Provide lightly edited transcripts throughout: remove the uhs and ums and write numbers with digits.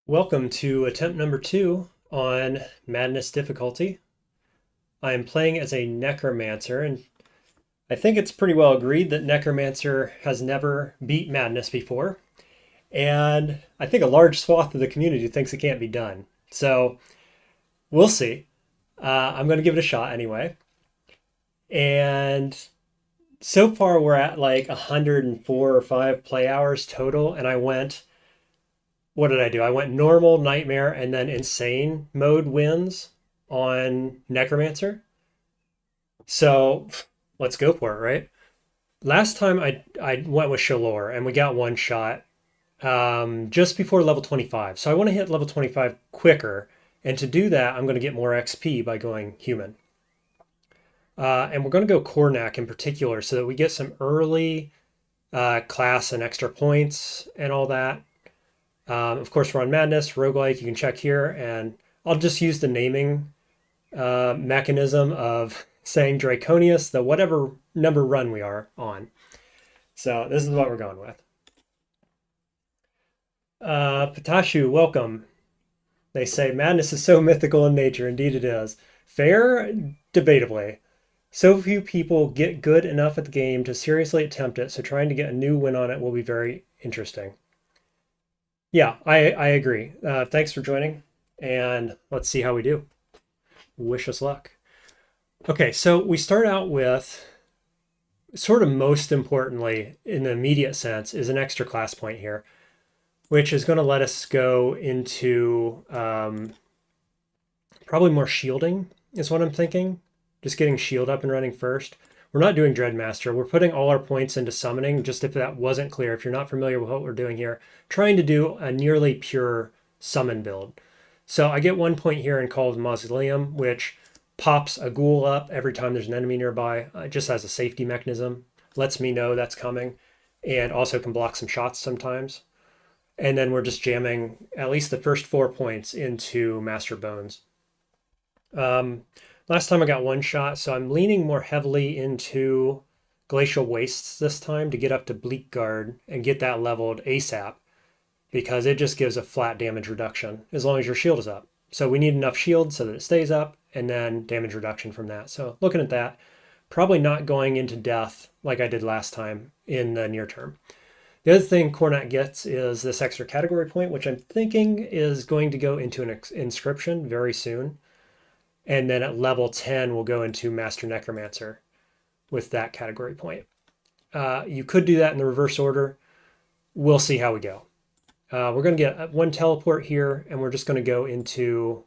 Welcome to attempt number 2 on Madness difficulty. I am playing as a Necromancer, and I think it's pretty well agreed that Necromancer has never beat Madness before, and I think a large swath of the community thinks it can't be done. So we'll see. I'm going to give it a shot anyway. And so far we're at like 104 or 5 play hours total, and what did I do? I went normal, nightmare, and then insane mode wins on Necromancer. So let's go for it, right? Last time I went with Shalor and we got one shot just before level 25. So I want to hit level 25 quicker. And to do that, I'm going to get more XP by going human. And we're going to go Cornac in particular so that we get some early class and extra points and all that. Of course, we're on Madness, Roguelike, you can check here, and I'll just use the naming mechanism of saying Draconius, the whatever number run we are on. So this is what we're going with. Patashu, welcome. They say Madness is so mythical in nature. Indeed it is. Fair? Debatably. So few people get good enough at the game to seriously attempt it, so trying to get a new win on it will be very interesting. Yeah, I agree. Thanks for joining, and let's see how we do. Wish us luck. Okay, so we start out with, sort of most importantly, in the immediate sense, is an extra class point here, which is going to let us go into probably more shielding, is what I'm thinking. Just getting shield up and running first. We're not doing Dreadmaster. We're putting all our points into summoning, just if that wasn't clear. If you're not familiar with what we're doing here, trying to do a nearly pure summon build. So I get 1 point here in Call of the Mausoleum, which pops a ghoul up every time there's an enemy nearby, just as a safety mechanism. Lets me know that's coming, and also can block some shots sometimes. And then we're just jamming at least the first 4 points into Master Bones. Last time I got one shot, so I'm leaning more heavily into Glacial Wastes this time to get up to Bleak Guard and get that leveled ASAP, because it just gives a flat damage reduction as long as your shield is up. So we need enough shield so that it stays up, and then damage reduction from that. So looking at that, probably not going into death like I did last time in the near term. The other thing Cornac gets is this extra category point, which I'm thinking is going to go into an inscription very soon. And then at level 10, we'll go into Master Necromancer with that category point. You could do that in the reverse order. We'll see how we go. We're going to get one teleport here, and we're just going to go into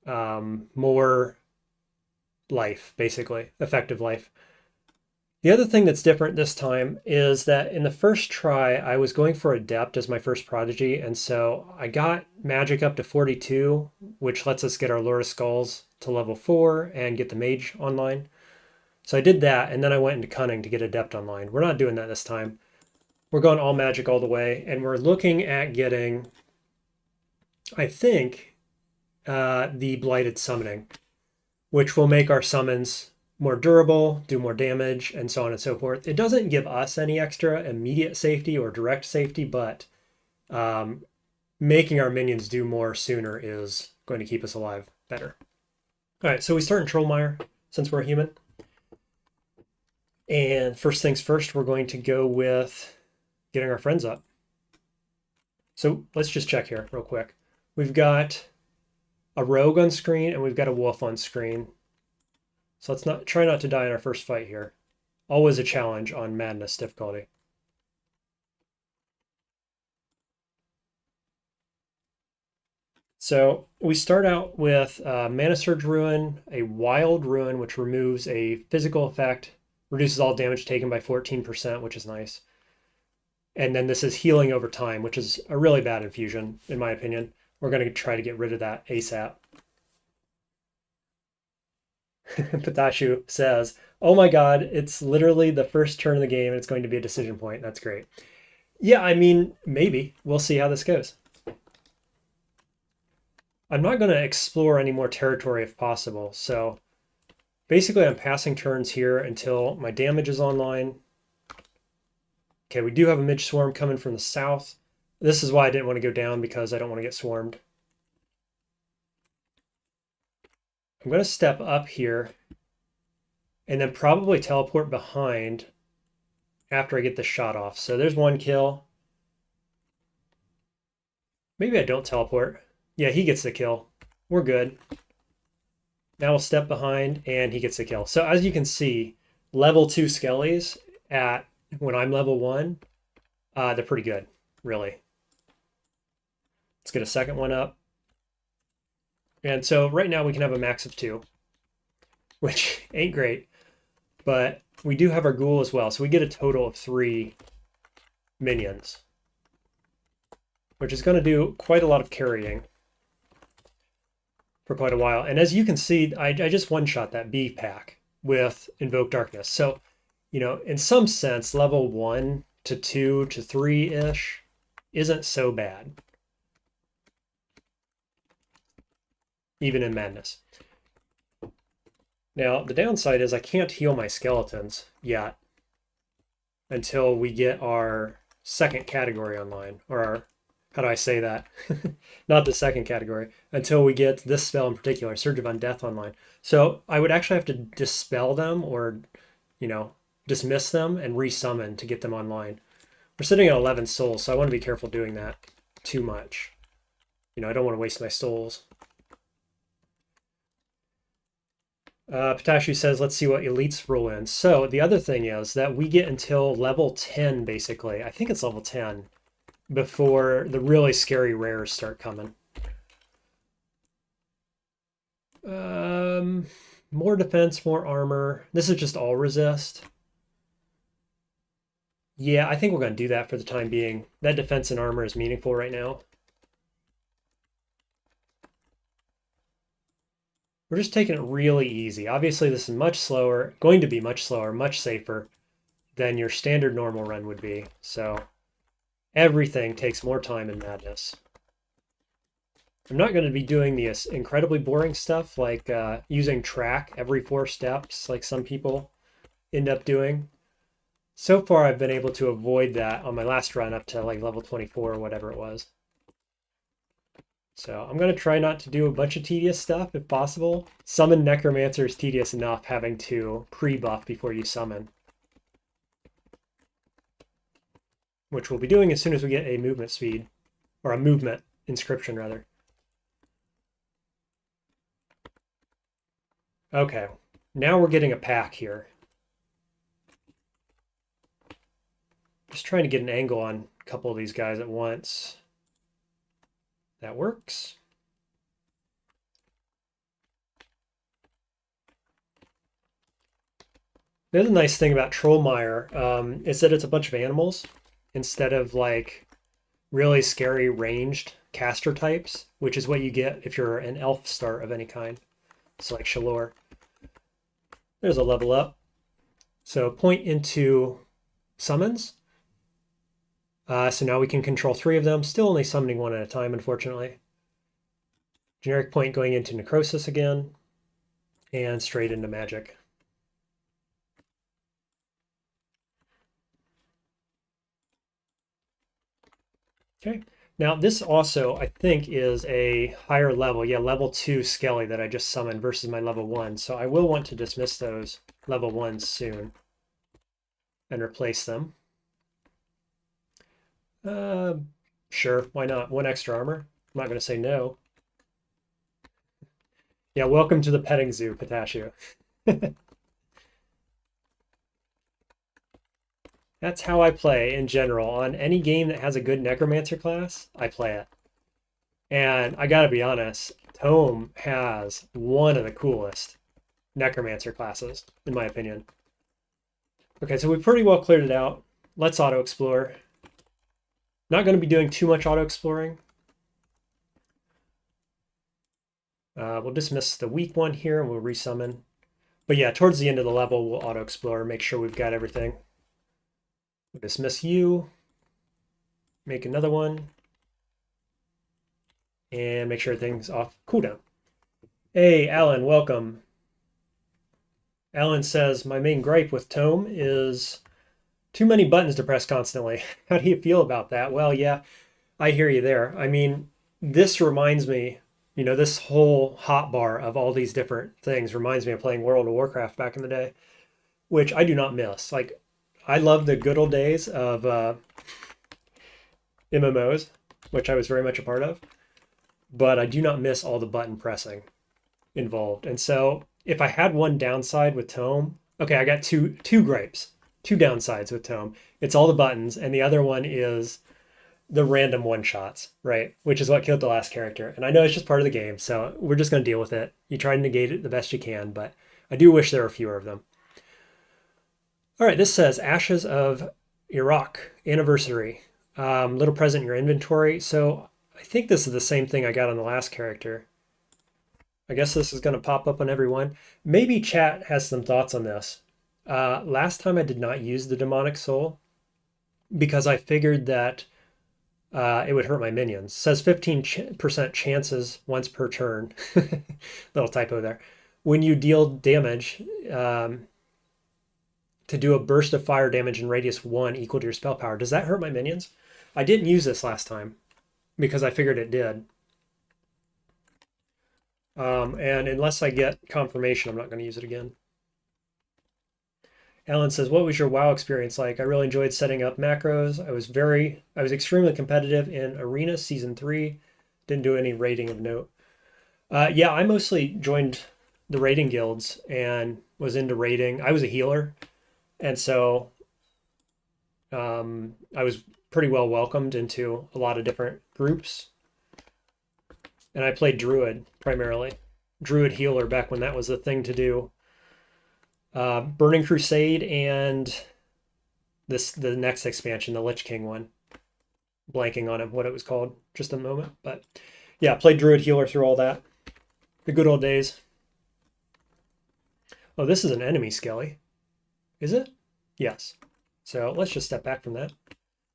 more life, basically, effective life. The other thing that's different this time is that in the first try, I was going for Adept as my first prodigy, and so I got magic up to 42, which lets us get our Lord of Skulls to level 4 and get the mage online. So I did that, and then I went into Cunning to get Adept online. We're not doing that this time. We're going all magic all the way, and we're looking at getting, I think, the Blighted Summoning, which will make our summons more durable, do more damage, and so on and so forth. It doesn't give us any extra immediate safety or direct safety, but making our minions do more sooner is going to keep us alive better. All right, so we start in Trollmire since we're human. And first things first, we're going to go with getting our friends up. So let's just check here real quick. We've got a rogue on screen and we've got a wolf on screen. So let's try not to die in our first fight here. Always a challenge on Madness difficulty. So we start out with Mana Surge Ruin, a Wild Ruin, which removes a physical effect, reduces all damage taken by 14%, which is nice. And then this is healing over time, which is a really bad infusion, in my opinion. We're going to try to get rid of that ASAP. Patashu says, oh my god, it's literally the first turn of the game and it's going to be a decision point. That's great. Yeah, I mean, maybe. We'll see how this goes. I'm not going to explore any more territory if possible, so basically I'm passing turns here until my damage is online. Okay, we do have a Midge Swarm coming from the south. This is why I didn't want to go down, because I don't want to get swarmed. I'm going to step up here and then probably teleport behind after I get the shot off. So there's one kill. Maybe I don't teleport. Yeah, he gets the kill. We're good. Now we'll step behind and he gets the kill. So as you can see, level 2 skellies at when I'm level 1, they're pretty good, really. Let's get a second one up. And so right now we can have a max of 2, which ain't great, but we do have our ghoul as well. So we get a total of 3 minions, which is going to do quite a lot of carrying for quite a while. And as you can see, I just one-shot that B pack with Invoke Darkness. So, you know, in some sense, level 1 to 2 to 3-ish isn't so bad, even in Madness. Now, the downside is I can't heal my skeletons yet until we get our second category online, or our, how do I say that? Not the second category, until we get this spell in particular, Surge of Undeath, online. So I would actually have to dispel them, or, you know, dismiss them and resummon to get them online. We're sitting at 11 souls, so I want to be careful doing that too much. You know, I don't want to waste my souls. Pitachu says, let's see what elites roll in. So the other thing is that we get until level 10, basically. I think it's level 10, before the really scary rares start coming. More defense, more armor. This is just all resist. Yeah, I think we're going to do that for the time being. That defense and armor is meaningful right now. We're just taking it really easy. Obviously, this is much slower, going to be much slower, much safer than your standard normal run would be. So everything takes more time in Madness. I'm not going to be doing the incredibly boring stuff like using track every 4 steps like some people end up doing. So far, I've been able to avoid that on my last run up to like level 24 or whatever it was. So I'm going to try not to do a bunch of tedious stuff if possible. Summon Necromancer is tedious enough, having to pre-buff before you summon, which we'll be doing as soon as we get a movement speed, or a movement inscription rather. Okay, now we're getting a pack here. Just trying to get an angle on a couple of these guys at once. That works. The other nice thing about Trollmire is that it's a bunch of animals instead of like really scary ranged caster types, which is what you get if you're an elf start of any kind. So like Shalor. There's a level up. So point into summons. So now we can control 3 of them, still only summoning 1 at a time, unfortunately. Generic point going into Necrosis again, and straight into Magic. Okay, now this also, I think, is a higher level. Yeah, level 2 Skelly that I just summoned versus my level 1. So I will want to dismiss those level 1s soon and replace them. Sure, why not? 1 extra armor. I'm not going to say no. Yeah, welcome to the petting zoo, Pitachu. That's how I play in general. On any game that has a good Necromancer class, I play it. And I gotta be honest, ToME has one of the coolest Necromancer classes, in my opinion. Okay, so we pretty well cleared it out. Let's auto-explore. Not going to be doing too much auto-exploring. We'll dismiss the weak one here and we'll resummon. But yeah, towards the end of the level, we'll auto-explore, make sure we've got everything. We'll dismiss you, make another one, and make sure everything's off cooldown. Hey, Alan, welcome. Alan says, my main gripe with ToME is too many buttons to press constantly. How do you feel about that? Well, yeah, I hear you there. I mean, this reminds me, this whole hotbar of all these different things reminds me of playing World of Warcraft back in the day, which I do not miss. Like, I love the good old days of MMOs, which I was very much a part of, but I do not miss all the button pressing involved. And so, if I had one downside with ToME, okay, I got two gripes, two downsides with ToME. It's all the buttons, and the other one is the random one shots, right? Which is what killed the last character. And I know it's just part of the game, so we're just going to deal with it. You try to negate it the best you can, but I do wish there were fewer of them. All right, this says Ashes of Iraq anniversary. Little present in your inventory. So I think this is the same thing I got on the last character. I guess this is going to pop up on everyone. Maybe chat has some thoughts on this. Last time I did not use the demonic soul because I figured that it would hurt my minions. It says 15% chances once per turn. Little typo there. When you deal damage, to do a burst of fire damage in radius 1 equal to your spell power. Does that hurt my minions? I didn't use this last time because I figured it did. And unless I get confirmation, I'm not going to use it again. Alan says, what was your WoW experience like? I really enjoyed setting up macros. I was extremely competitive in Arena Season 3. Didn't do any raiding of note. Yeah, I mostly joined the raiding guilds and was into raiding. I was a healer, and so I was pretty well welcomed into a lot of different groups. And I played Druid primarily. Druid healer back when that was the thing to do. Burning Crusade and the next expansion, the Lich King one. Blanking on it, what it was called, just a moment. But yeah, played Druid healer through all that. The good old days. Oh, this is an enemy skelly. Is it? Yes. So let's just step back from that.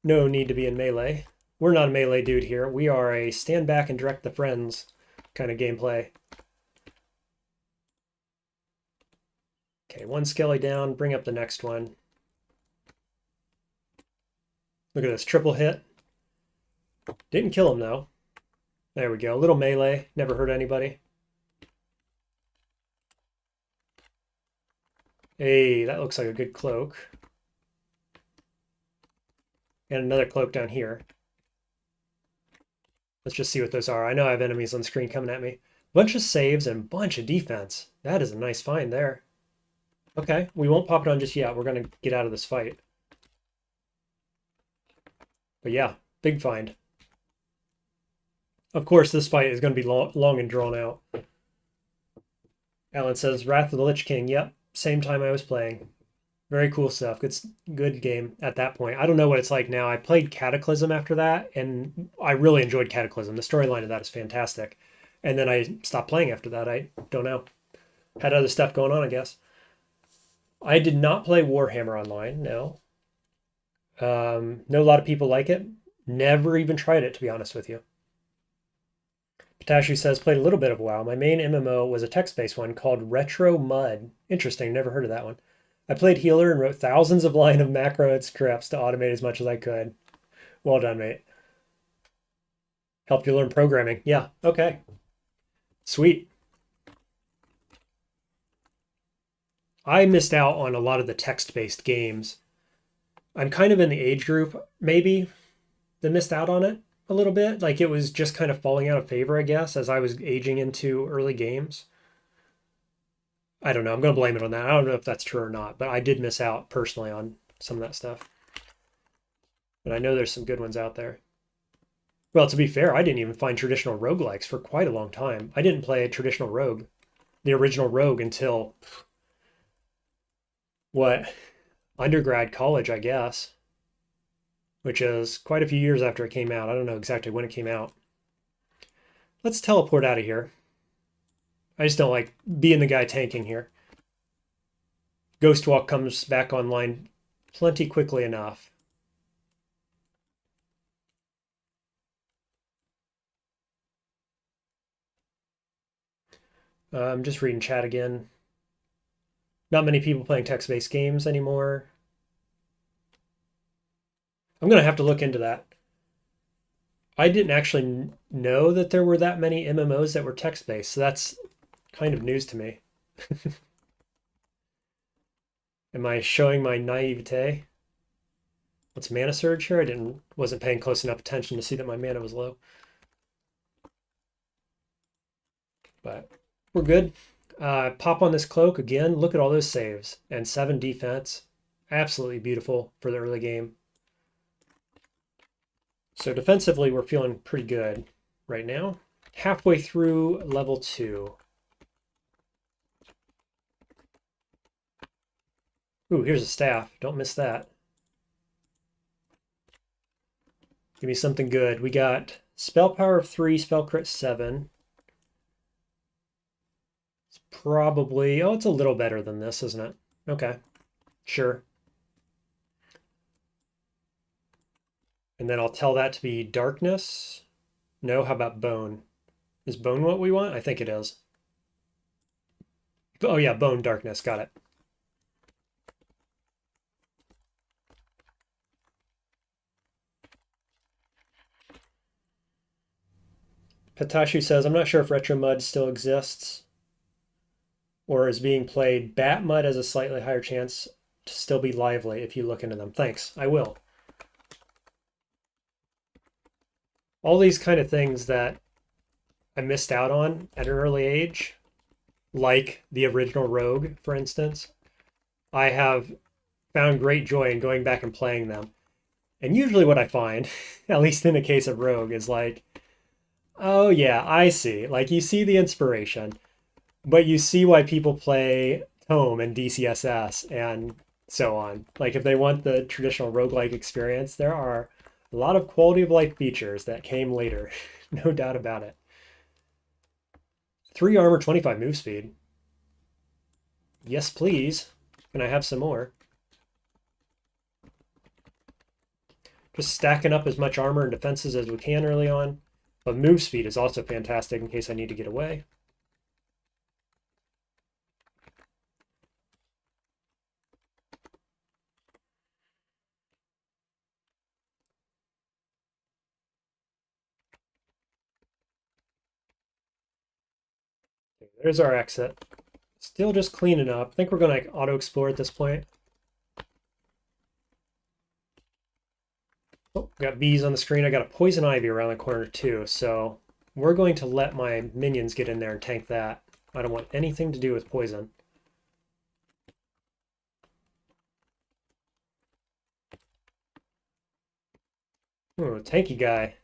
No need to be in melee. We're not a melee dude here. We are a stand back and direct the friends kind of gameplay. Okay, one skelly down, bring up the next one. Look at this, triple hit. Didn't kill him though. There we go, a little melee, never hurt anybody. Hey, that looks like a good cloak. And another cloak down here. Let's just see what those are. I know I have enemies on screen coming at me. Bunch of saves and bunch of defense. That is a nice find there. Okay, we won't pop it on just yet. We're going to get out of this fight. But yeah, big find. Of course, this fight is going to be long and drawn out. Alan says, Wrath of the Lich King. Yep, same time I was playing. Very cool stuff. Good game at that point. I don't know what it's like now. I played Cataclysm after that, and I really enjoyed Cataclysm. The storyline of that is fantastic. And then I stopped playing after that. I don't know. Had other stuff going on, I guess. I did not play Warhammer Online, no. Know a lot of people like it. Never even tried it, to be honest with you. Potashu says, played a little bit of WoW. My main MMO was a text-based one called Retro Mud. Interesting, never heard of that one. I played healer and wrote thousands of lines of macro and scripts to automate as much as I could. Well done, mate. Helped you learn programming. Yeah, okay. Sweet. I missed out on a lot of the text-based games. I'm kind of in the age group, maybe, that missed out on it a little bit. Like it was just kind of falling out of favor, I guess, as I was aging into early games. I don't know. I'm going to blame it on that. I don't know if that's true or not, but I did miss out personally on some of that stuff. But I know there's some good ones out there. Well, to be fair, I didn't even find traditional roguelikes for quite a long time. I didn't play a traditional rogue, the original rogue, until what, undergrad, college, I guess, which is quite a few years after it came out. I don't know exactly when it came out. Let's teleport out of here. I just don't like being the guy tanking here. Ghostwalk comes back online plenty quickly enough. I'm just reading chat again. Not many people playing text-based games anymore. I'm going to have to look into that. I didn't actually know that there were that many MMOs that were text-based, so that's kind of news to me. Am I showing my naivete? What's mana surge here? Wasn't paying close enough attention to see that my mana was low. But we're good. Pop on this cloak again. Look at all those saves and 7 defense. Absolutely beautiful for the early game. So defensively, we're feeling pretty good right now. Halfway through level 2. Ooh, here's a staff. Don't miss that. Give me something good. We got spell power of 3, spell crit 7. It's probably, oh, it's a little better than this, isn't it? Okay, sure. And then I'll tell that to be darkness. No, how about bone? Is bone what we want? I think it is. Oh yeah, bone darkness, got it. Patashu says, I'm not sure if Retro Mud still exists or is being played. Bat Mud has a slightly higher chance to still be lively if you look into them. Thanks, I will. All these kind of things that I missed out on at an early age, like the original Rogue, for instance, I have found great joy in going back and playing them. And usually what I find, at least in the case of Rogue, is like, oh yeah, I see. Like you see the inspiration, but you see why people play ToME and DCSS and so on. Like if they want the traditional roguelike experience, there are a lot of quality of life features that came later, no doubt about it. 3 armor, 25 move speed. Yes, please. Can I have some more? Just stacking up as much armor and defenses as we can early on. But move speed is also fantastic in case I need to get away. There's our exit. Still just cleaning up. I think we're going to auto-explore at this point. Oh, got bees on the screen. I got a poison ivy around the corner too, so we're going to let my minions get in there and tank that. I don't want anything to do with poison. Ooh, tanky guy.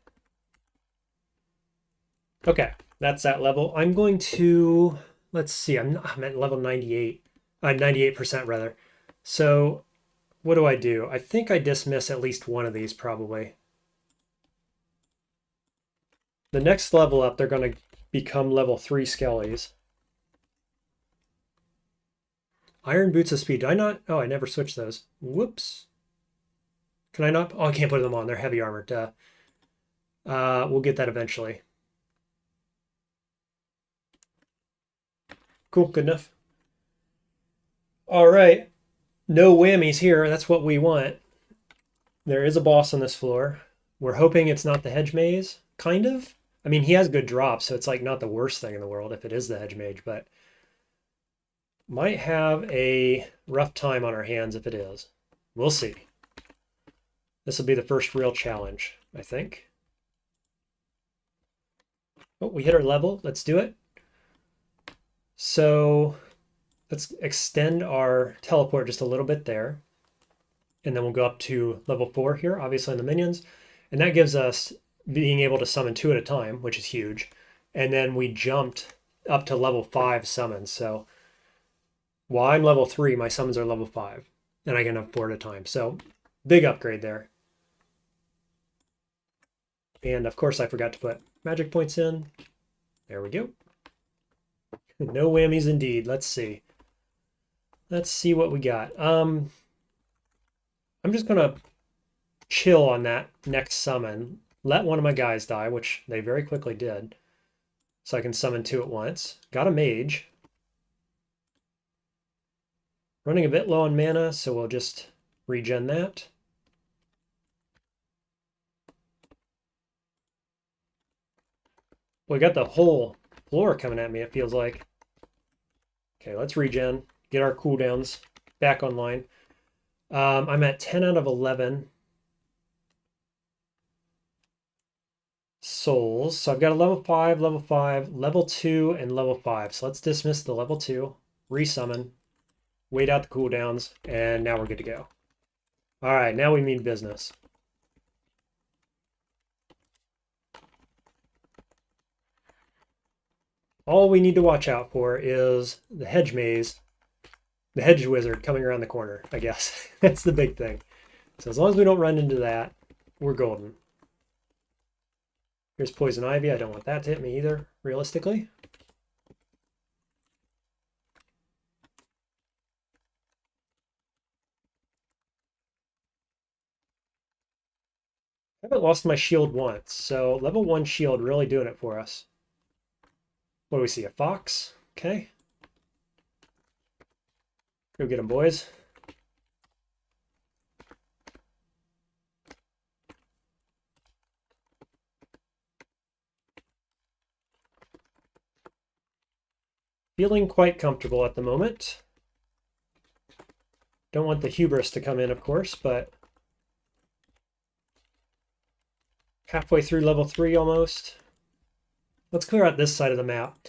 Okay, that's that level. I'm going to, let's see, I'm at level 98. 98% rather. So what do? I think I dismiss at least one of these probably. The next level up, they're going to become level 3 skellies. Iron boots of speed. Do I not? Oh, I never switched those. Whoops. Can I not? Oh, I can't put them on. They're heavy armor. Duh. We'll get that eventually. Cool, good enough. All right. No whammies here. That's what we want. There is a boss on this floor. We're hoping it's not the hedge maze, kind of. I mean, he has good drops, so it's like not the worst thing in the world if it is the hedge mage, but might have a rough time on our hands if it is. We'll see. This will be the first real challenge, I think. Oh, we hit our level. Let's do it. So let's extend our teleport just a little bit there. And then we'll go up to level 4 here, obviously on the minions. And that gives us being able to summon 2 at a time, which is huge. And then we jumped up to level 5 summons. So while I'm level 3, my summons are level 5. And I can have 4 at a time. So big upgrade there. And of course I forgot to put magic points in. There we go. No whammies indeed. Let's see. Let's see what we got. I'm just gonna chill on that next summon. Let one of my guys die, which they very quickly did. So I can summon 2 at once. Got a mage. Running a bit low on mana, so we'll just regen that. We got the whole floor coming at me, it feels like. Okay, let's regen. Get our cooldowns back online. I'm at 10 out of 11 souls. So I've got a level 5, level 2, and level 5. So let's dismiss the level 2, resummon, wait out the cooldowns, and now we're good to go. All right, now we mean business. All we need to watch out for is the hedge maze, the hedge wizard coming around the corner, I guess. That's the big thing. So as long as we don't run into that, we're golden. Here's poison ivy. I don't want that to hit me either, realistically. I haven't lost my shield once, so level 1 shield really doing it for us. What do we see? A fox? Okay. Go get him, boys. Feeling quite comfortable at the moment. Don't want the hubris to come in, of course, but halfway through level 3 almost. Let's clear out this side of the map.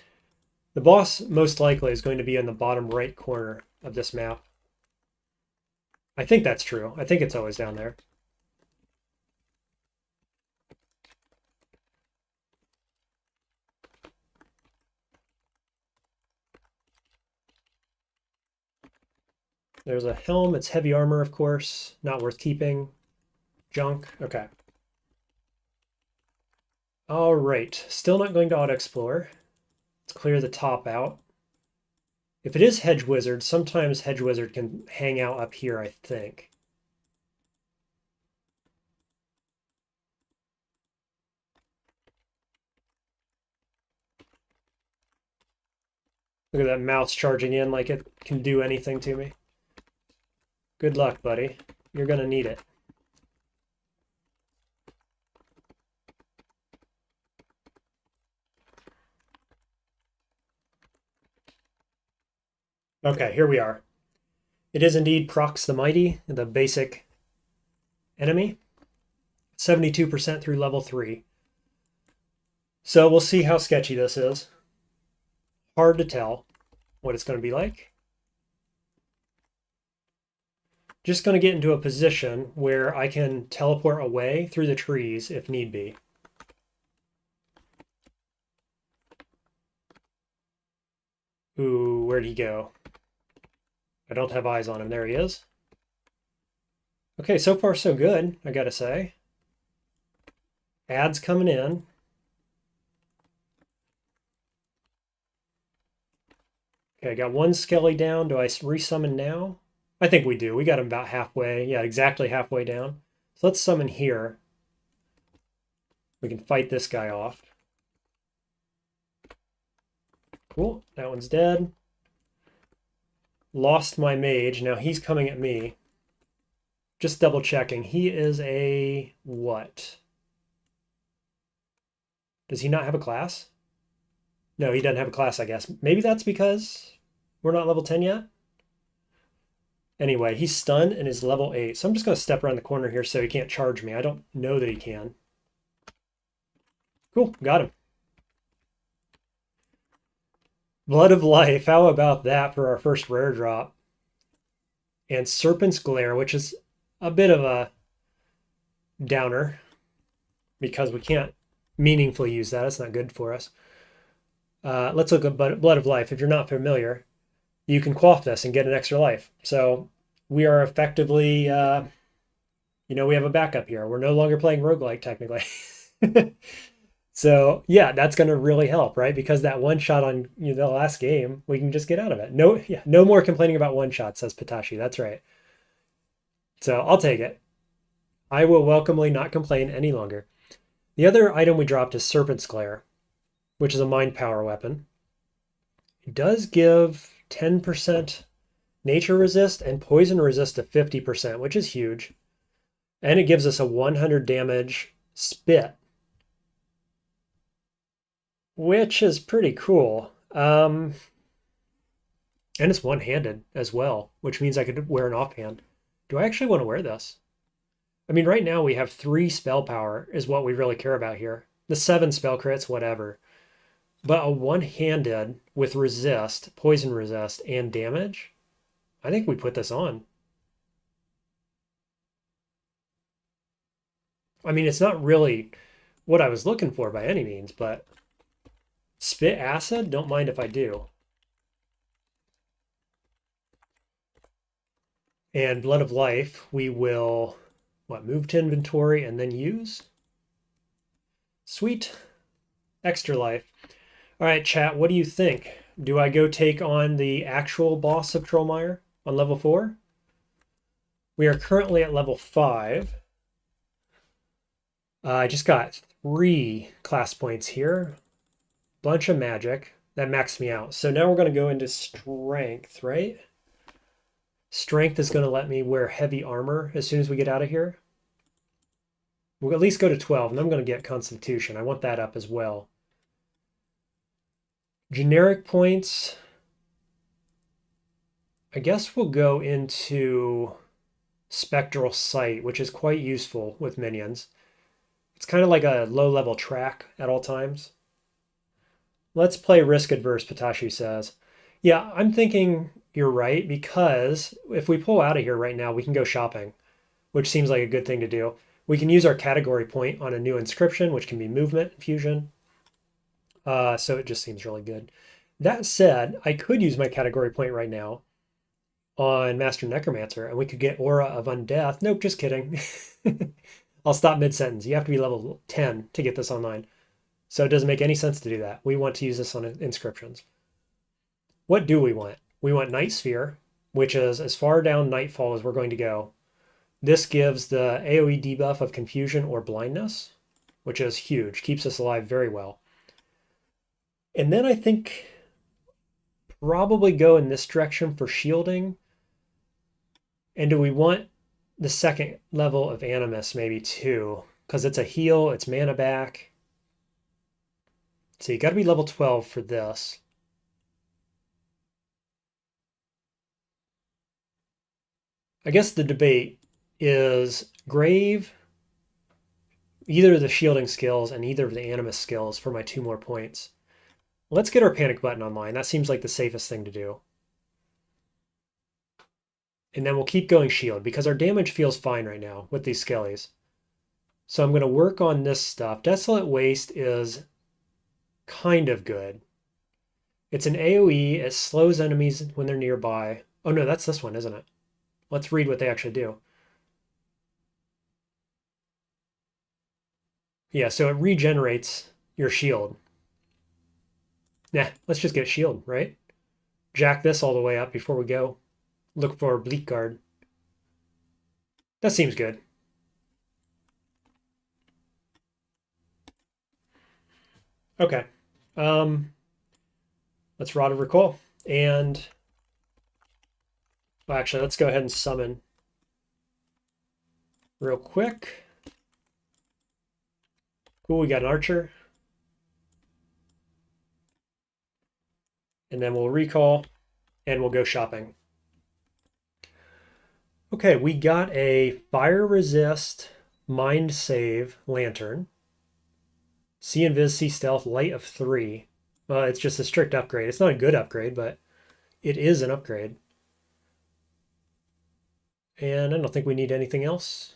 The boss most likely is going to be in the bottom right corner of this map. I think that's true. I think it's always down there. There's a helm. It's heavy armor, of course. Not worth keeping. Junk. Okay. All right. Still not going to auto-explore. Let's clear the top out. If it is Hedge Wizard, sometimes Hedge Wizard can hang out up here, I think. Look at that mouse charging in like it can do anything to me. Good luck, buddy. You're gonna need it. Okay, here we are. It is indeed Prox the Mighty, the basic enemy. 72% through level 3. So we'll see how sketchy this is. Hard to tell what it's going to be like. Just going to get into a position where I can teleport away through the trees if need be. Ooh, where'd he go? I don't have eyes on him. There he is. Okay, so far so good, I gotta say. Ads coming in. Okay, got one skelly down. Do I resummon now? I think we do. We got him about halfway. Yeah, exactly halfway down. So let's summon here. We can fight this guy off. Cool, that one's dead. Lost my mage. Now he's coming at me. Just double checking. He is a what? Does he not have a class? No, he doesn't have a class, I guess. Maybe that's because we're not level 10 yet? Anyway, he's stunned and is level 8. So I'm just going to step around the corner here so he can't charge me. I don't know that he can. Cool, got him. Blood of Life, how about that for our first rare drop? And Serpent's Glare, which is a bit of a downer because we can't meaningfully use that. It's not good for us. Let's look at Blood of Life. If you're not familiar, you can quaff this and get an extra life. So we are effectively, we have a backup here. We're no longer playing Roguelike, technically. So yeah, that's going to really help, right? Because that one shot on the last game, we can just get out of it. No more complaining about one shot, says Patashi. That's right. So I'll take it. I will welcomely not complain any longer. The other item we dropped is Serpent's Glare, which is a mind power weapon. It does give 10% nature resist and poison resist to 50%, which is huge. And it gives us a 100 damage spit. which is pretty cool. And it's one-handed as well, which means I could wear an offhand. Do I actually want to wear this? I mean, right now we have 3 spell power is what we really care about here. The 7 spell crits, whatever. But a one-handed with resist, poison resist, and damage, I think we put this on. I mean, it's not really what I was looking for by any means, but spit acid, don't mind if I do. And Blood of Life, we will, what, move to inventory and then use? Sweet. Extra life. All right, chat, what do you think? Do I go take on the actual boss of Trollmeyer on level 4? We are currently at level 5. I just got 3 class points here. Bunch of magic. That maxed me out. So now we're going to go into strength, right? Strength is going to let me wear heavy armor as soon as we get out of here. We'll at least go to 12, and I'm going to get Constitution. I want that up as well. Generic points. I guess we'll go into Spectral Sight, which is quite useful with minions. It's kind of like a low-level track at all times. Let's play risk adverse, Patashu says. Yeah, I'm thinking you're right, because if we pull out of here right now, we can go shopping, which seems like a good thing to do. We can use our category point on a new inscription, which can be movement fusion. So it just seems really good. That said, I could use my category point right now on Master Necromancer, and we could get Aura of Undeath. Nope, just kidding. I'll stop mid-sentence. You have to be level 10 to get this online. So it doesn't make any sense to do that. We want to use this on inscriptions. What do we want? We want Night Sphere, which is as far down Nightfall as we're going to go. This gives the AoE debuff of Confusion or Blindness, which is huge. Keeps us alive very well. And then I think probably go in this direction for shielding. And do we want the second level of Animus maybe too? Because it's a heal, it's mana back. So you got to be level 12 for this. I guess the debate is Grave, either of the shielding skills and either of the Animus skills for my 2 more points. Let's get our panic button online. That seems like the safest thing to do. And then we'll keep going shield because our damage feels fine right now with these skellies. So I'm going to work on this stuff. Desolate Waste is kind of good. It's an AoE. It slows enemies when they're nearby. Oh no, that's this one, isn't it? Let's read what they actually do. Yeah, so it regenerates your shield. Nah, let's just get shield, right? Jack this all the way up before we go. Look for Bleak Guard. That seems good. Okay. Let's Rod of Recall. And well, actually, let's go ahead and summon real quick. Cool, we got an archer. And then we'll recall and we'll go shopping. Okay, we got a fire resist, mind save lantern. See Invis, see Stealth, light of 3. It's just a strict upgrade. It's not a good upgrade, but it is an upgrade. And I don't think we need anything else.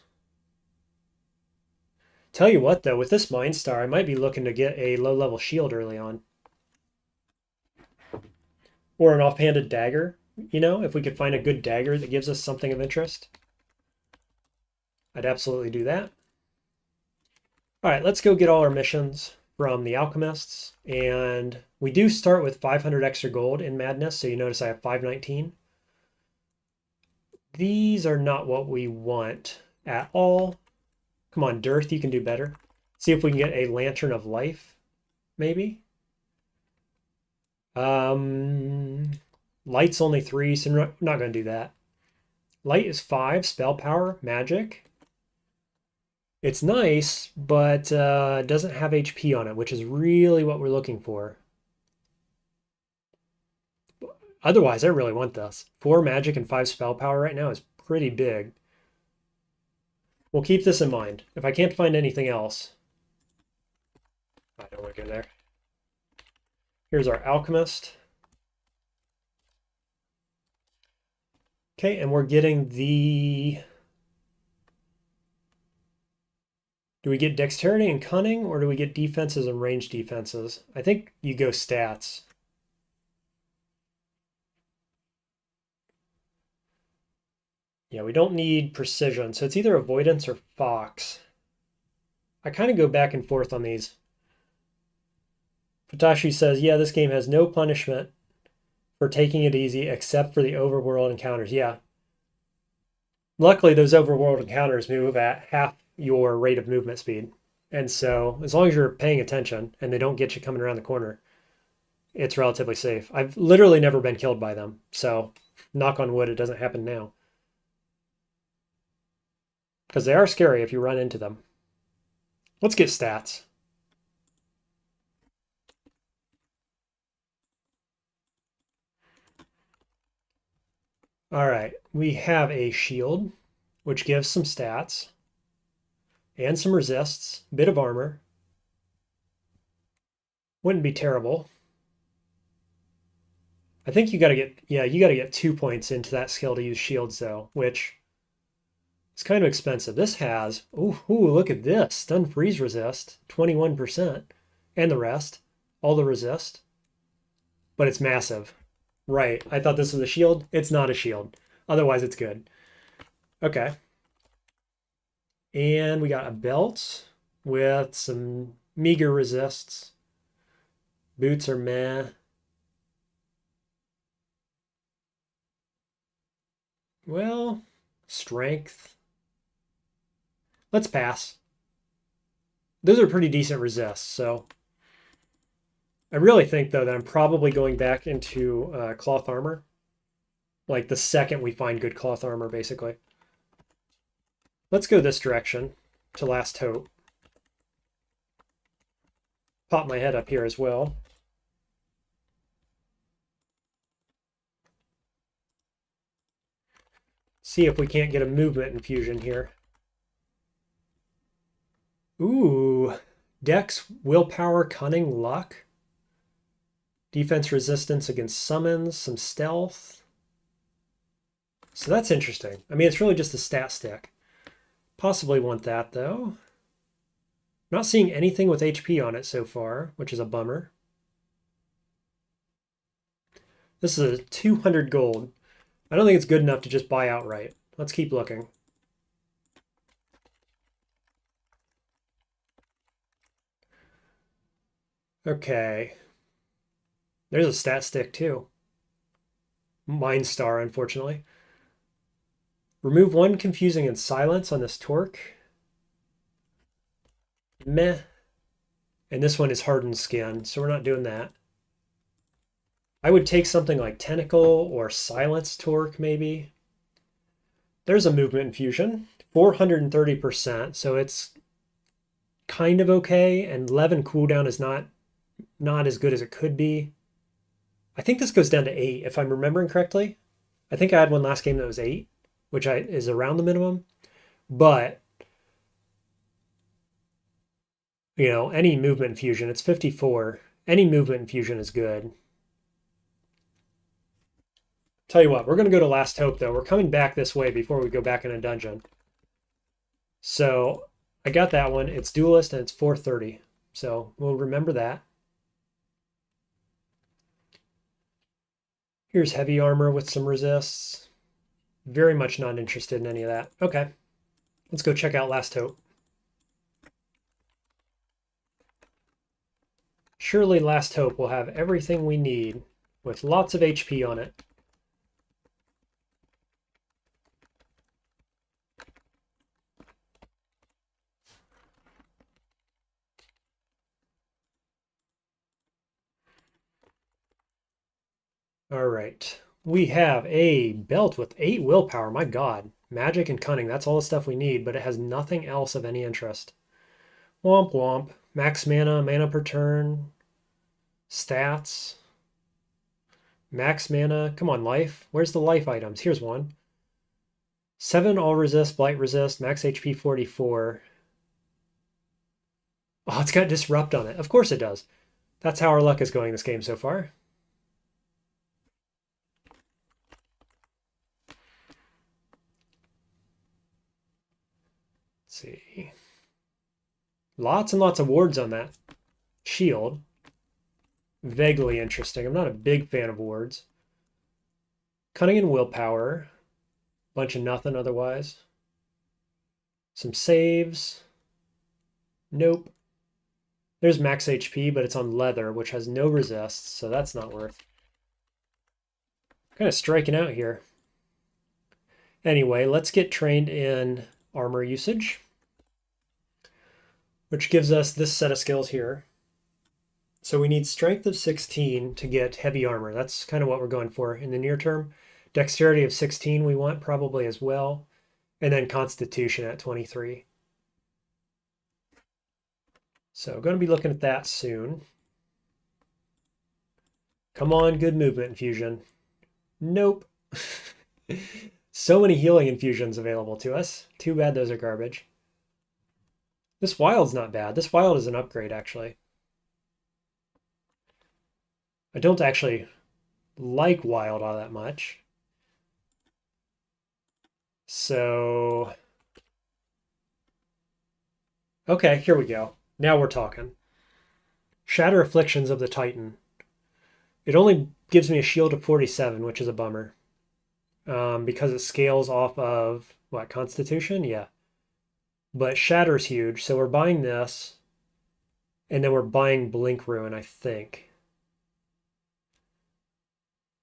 Tell you what, though, with this Mind Star, I might be looking to get a low-level shield early on. Or an offhanded dagger, you know, if we could find a good dagger that gives us something of interest. I'd absolutely do that. All right, let's go get all our missions from the alchemists. And we do start with 500 extra gold in Madness, so you notice I have 519. These are not what we want at all. Come on, Dearth, you can do better. See if we can get a Lantern of Life, maybe. Light's only 3, so we're not going to do that. Light is 5, spell power, magic. It's nice, but doesn't have HP on it, which is really what we're looking for. Otherwise, I really want this. 4 magic and 5 spell power right now is pretty big. We'll keep this in mind. If I can't find anything else, I don't want to go there. Here's our alchemist. Okay, and we're getting the... Do we get dexterity and cunning, or do we get defenses and range defenses? I think you go stats. Yeah, we don't need precision, so it's either avoidance or fox. I kind of go back and forth on these. Futashi says, yeah, this game has no punishment for taking it easy except for the overworld encounters. Yeah. Luckily, those overworld encounters move at half your rate of movement speed. And so, as long as you're paying attention and they don't get you coming around the corner, it's relatively safe. I've literally never been killed by them. So, knock on wood, it doesn't happen now. Because they are scary if you run into them. Let's get stats. All right, we have a shield, which gives some stats and some resists, a bit of armor. Wouldn't be terrible. I think you got to get, yeah, you got to get 2 points into that skill to use shields though, which is kind of expensive. This has, ooh, look at this, stun freeze resist, 21%, and the rest, all the resist, but it's massive. Right, I thought this was a shield. It's not a shield. Otherwise, it's good. Okay. And we got a belt with some meager resists. Boots are meh. Well, strength. Let's pass. Those are pretty decent resists, so I really think, though, that I'm probably going back into cloth armor. Like the second we find good cloth armor, basically. Let's go this direction to Last Hope. Pop my head up here as well. See if we can't get a movement infusion here. Ooh, Dex, willpower, cunning, luck. Defense resistance against summons, some stealth. So that's interesting. I mean, it's really just a stat stick. Possibly want that, though. Not seeing anything with HP on it so far, which is a bummer. This is a 200 gold. I don't think it's good enough to just buy outright. Let's keep looking. Okay. There's a stat stick, too. Mind Star, unfortunately. Remove 1 confusing and silence on this torque. Meh. And this one is hardened skin, so we're not doing that. I would take something like Tentacle or Silence Torque, maybe. There's a movement infusion, 430%, so it's kind of okay, and 11 cooldown is not as good as it could be. I think this goes down to 8, if I'm remembering correctly. I think I had one last game that was 8, which is around the minimum. But, you know, any movement infusion, it's 54. Any movement infusion is good. Tell you what, we're going to go to Last Hope, though. We're coming back this way before we go back in a dungeon. So I got that one. It's Duelist, and it's 430. So we'll remember that. Here's heavy armor with some resists. Very much not interested in any of that. Okay, let's go check out Last Hope. Surely Last Hope will have everything we need with lots of HP on it. All right, we have a belt with 8 willpower. My God, Magic and cunning, that's all the stuff we need, but it has nothing else of any interest. Womp womp. Max mana, mana per turn, stats. Max mana, come on, life. Where's the life items? Here's one. 7 all resist, blight resist, max HP 44. Oh, it's got disrupt on it. Of course it does. That's how our luck is going this game so far. Let's see. Lots and lots of wards on that shield. Vaguely interesting. I'm not a big fan of wards. Cunning and willpower. Bunch of nothing otherwise. Some saves. Nope. There's max HP, but it's on leather, which has no resist, so that's not worth. Kind of striking out here. Anyway, let's get trained in armor usage, which gives us this set of skills here. So we need strength of 16 to get heavy armor. That's kind of what we're going for in the near term. Dexterity of 16 we want probably as well. And then constitution at 23. So going to be looking at that soon. Come on, good movement infusion. Nope. So many healing infusions available to us. Too bad those are garbage. This wild's not bad. This wild is an upgrade, actually. I don't actually like wild all that much. So, okay, here we go. Now we're talking. Shatter Afflictions of the Titan. It only gives me a shield of 47, which is a bummer. Because it scales off of, what, Constitution? Yeah. But Shatter's huge, so we're buying this. And then we're buying Blink Ruin, I think.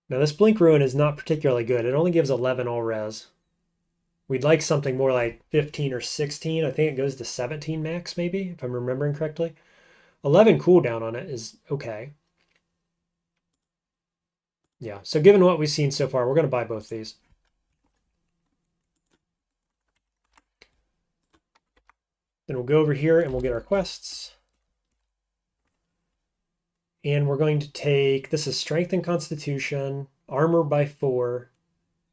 Now this Blink Ruin is not particularly good. It only gives 11 all res. We'd like something more like 15 or 16. I think it goes to 17 max, maybe, if I'm remembering correctly. 11 cooldown on it is okay. Yeah, so given what we've seen so far, we're going to buy both these. Then we'll go over here and we'll get our quests. And we're going to take, this is Strength and Constitution, Armor by 4,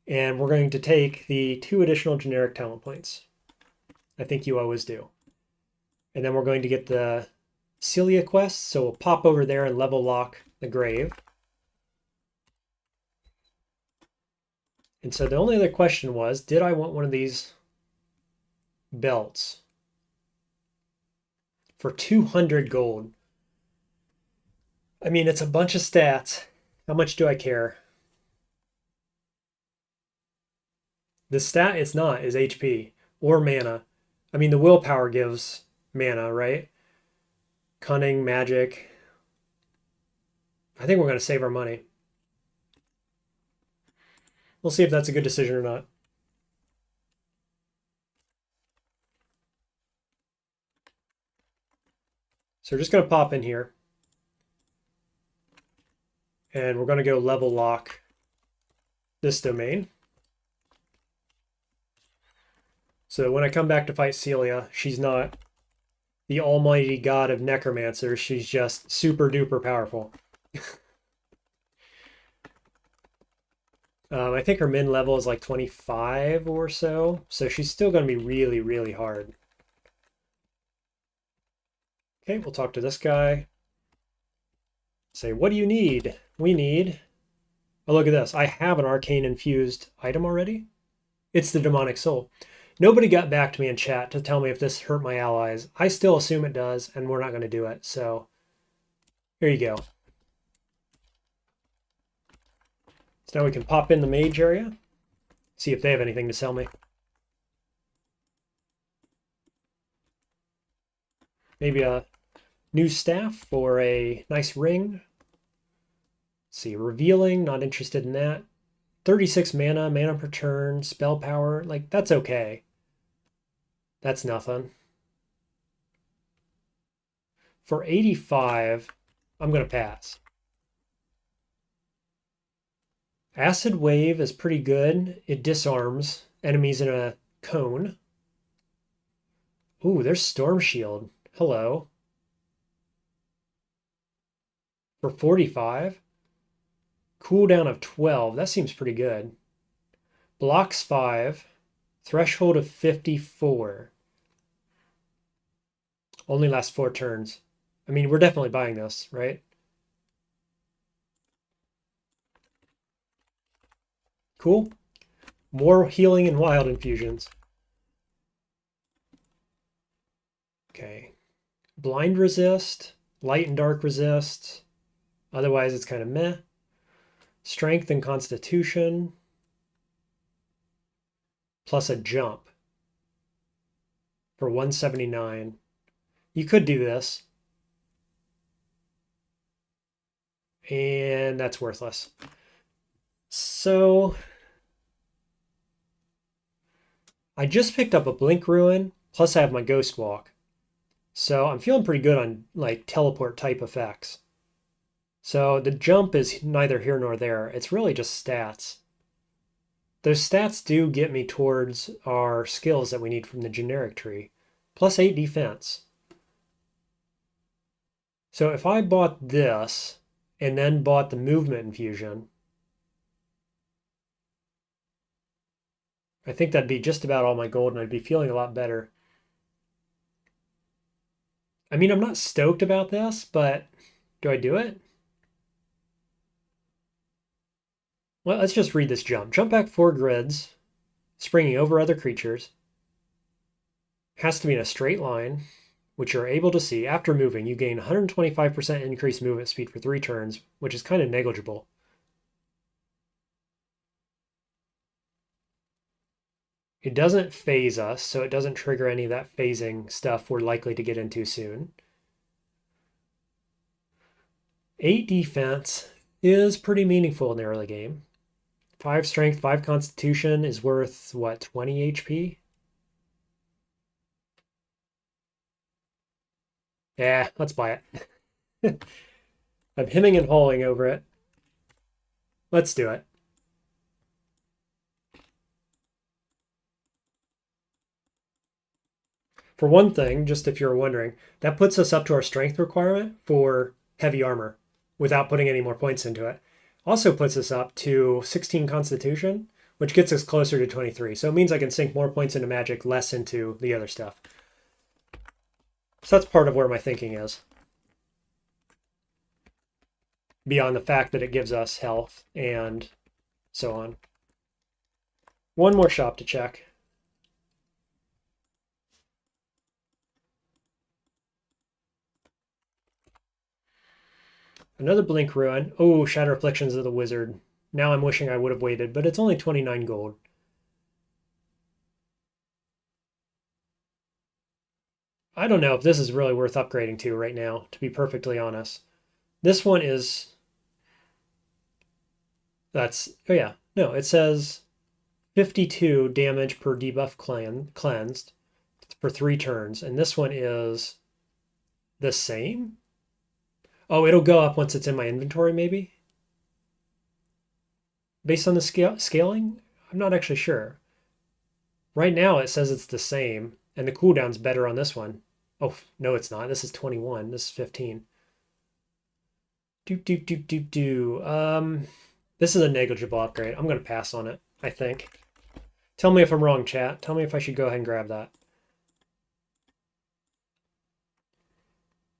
and we're going to take the 2 additional generic talent points. I think you always do. And then we're going to get the Celia quest, so we'll pop over there and level lock the grave. And so the only other question was, did I want one of these belts for 200 gold? I mean, it's a bunch of stats. How much do I care? The stat it's not is HP or mana. I mean, the willpower gives mana, right? Cunning, magic. I think we're going to save our money. We'll see if that's a good decision or not. So we're just going to pop in here. And we're going to go level lock this domain. So when I come back to fight Celia, she's not the almighty god of Necromancer. She's just super duper powerful. I think her min level is like 25 or so. So she's still going to be really, really hard. Okay, we'll talk to this guy. Say, what do you need? We need... Oh, look at this. I have an arcane infused item already. It's the demonic soul. Nobody got back to me in chat to tell me if this hurt my allies. I still assume it does, and we're not going to do it. So here you go. So now we can pop in the mage area, see if they have anything to sell me. Maybe a new staff or a nice ring. Let's see, revealing, not interested in that. 36 mana, mana per turn, spell power, like that's okay. That's nothing. For 85, I'm going to pass. Acid Wave is pretty good. It disarms enemies in a cone. Ooh, there's Storm Shield. Hello. For 45. Cooldown of 12. That seems pretty good. Blocks 5. Threshold of 54. Only lasts 4 turns. I mean, we're definitely buying this, right? Cool. More healing and wild infusions. Okay. Blind resist. Light and dark resist. Otherwise, it's kind of meh. Strength and constitution. Plus a jump. For 179. You could do this. And that's worthless. So I just picked up a Blink Ruin, plus I have my Ghost Walk. So I'm feeling pretty good on like teleport type effects. So the jump is neither here nor there. It's really just stats. Those stats do get me towards our skills that we need from the generic tree. Plus 8 defense. So if I bought this and then bought the movement infusion, I think that'd be just about all my gold and I'd be feeling a lot better. I mean, I'm not stoked about this, but do I do it? Well, let's just read this jump. Jump back 4 grids, springing over other creatures. Has to be in a straight line, which you're able to see. After moving, you gain 125% increased movement speed for 3 turns, which is kind of negligible. It doesn't phase us, so it doesn't trigger any of that phasing stuff we're likely to get into soon. 8 defense is pretty meaningful in the early game. 5 strength, 5 constitution is worth, what, 20 HP? Yeah, let's buy it. I'm hemming and hawing over it. Let's do it. For one thing, just if you're wondering, that puts us up to our strength requirement for heavy armor without putting any more points into it. Also puts us up to 16 constitution, which gets us closer to 23. So it means I can sink more points into magic, less into the other stuff. So that's part of where my thinking is. Beyond the fact that it gives us health and so on. One more shop to check. Another Blink Ruin. Oh, Shatter Afflictions of the Wizard. Now I'm wishing I would have waited, but it's only 29 gold. I don't know if this is really worth upgrading to right now, to be perfectly honest. This one is... That's... Oh yeah. No, it says 52 damage per debuff cleansed for 3 turns. And this one is the same? Oh, it'll go up once it's in my inventory, maybe? Based on the scaling? I'm not actually sure. Right now it says it's the same, and the cooldown's better on this one. Oh, no, it's not. This is 21. This is 15. This is a negligible upgrade. I'm going to pass on it, I think. Tell me if I'm wrong, chat. Tell me if I should go ahead and grab that.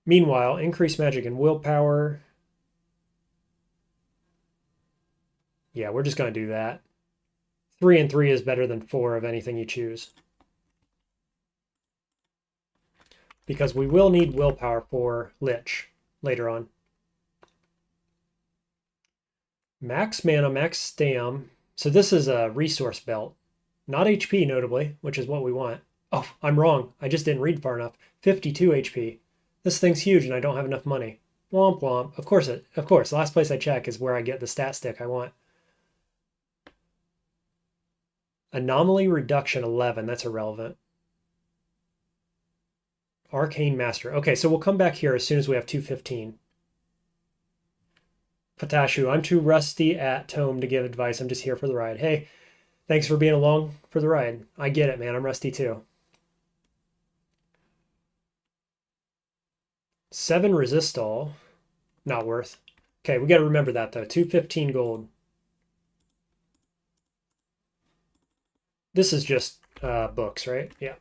Meanwhile, increase magic and willpower. Yeah, we're just going to do that. 3 and 3 is better than 4 of anything you choose. Because we will need willpower for Lich later on. Max mana, max stam. So this is a resource belt. Not HP, notably, which is what we want. Oh, I'm wrong. I just didn't read far enough. 52 HP. This thing's huge and I don't have enough money. Womp womp. Of course, the last place I check is where I get the stat stick I want. Anomaly reduction 11. That's irrelevant. Arcane Master. Okay, so we'll come back here as soon as we have 215. Patashu, I'm too rusty at ToME to give advice. I'm just here for the ride. Hey, Thanks for being along for the ride. I get it, man. I'm rusty too. 7 resistol. Not worth. Okay, we got to remember that though. 215 gold. This is just books, right? Yeah.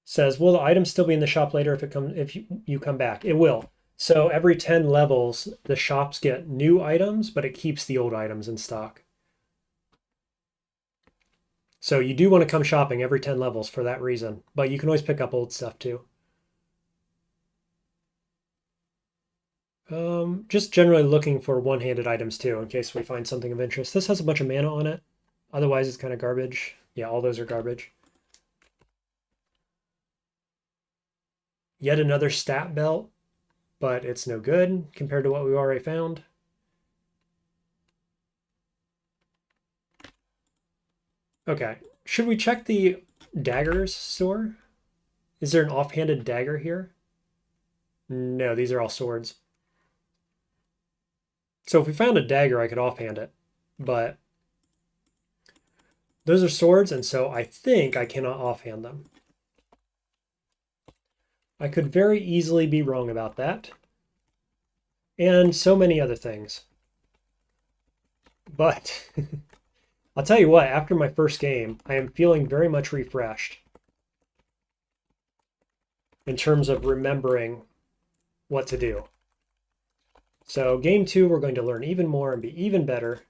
Says, will the item still be in the shop later if you come back? It will. So every 10 levels, the shops get new items, but it keeps the old items in stock. So you do want to come shopping every 10 levels for that reason, but you can always pick up old stuff too. Just generally looking for one-handed items too, in case we find something of interest. This has a bunch of mana on it. Otherwise, it's kind of garbage. Yeah, all those are garbage. Yet another stat belt, but it's no good compared to what we already found. Okay, should we check the daggers store? Is there an offhanded dagger here? No, these are all swords. So if we found a dagger, I could offhand it, but those are swords, and so I think I cannot offhand them. I could very easily be wrong about that. And so many other things. But I'll tell you what, after my first game, I am feeling very much refreshed in terms of remembering what to do. So game 2, we're going to learn even more and be even better.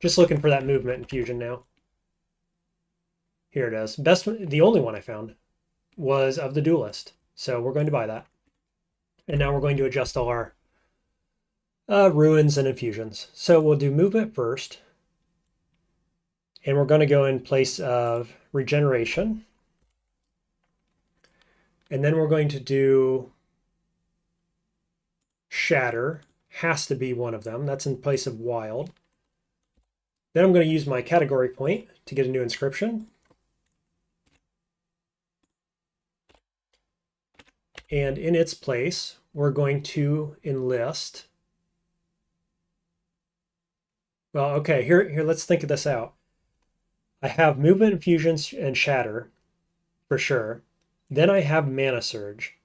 Just looking for that movement infusion now. Here it is. The only one I found was of the duelist. So we're going to buy that. And now we're going to adjust all our ruins and infusions. So we'll do movement first. And we're going to go in place of regeneration. And then we're going to do shatter. Has to be one of them. That's in place of wild. Then I'm going to use my category point to get a new inscription. And in its place, we're going to enlist. Well, okay, here, let's think of this out. I have movement, infusions, and shatter, for sure. Then I have mana surge.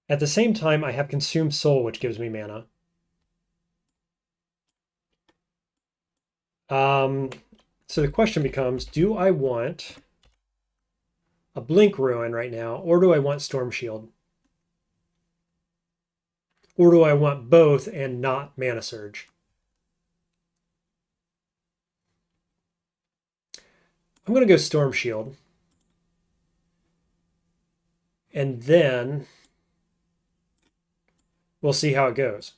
At the same time, I have consume soul, which gives me mana. So the question becomes, do I want a blink ruin right now, or do I want storm shield? Or do I want both and not mana surge? I'm going to go storm shield. And then we'll see how it goes.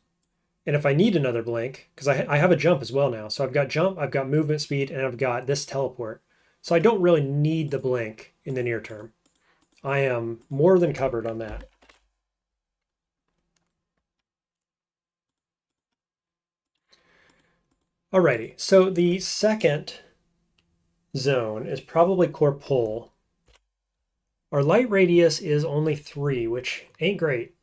And if I need another blink, because I have a jump as well now. So I've got jump, I've got movement speed, and I've got this teleport. So I don't really need the blink in the near term. I am more than covered on that. Alrighty, so the second zone is probably Corpul. Our light radius is only 3, which ain't great.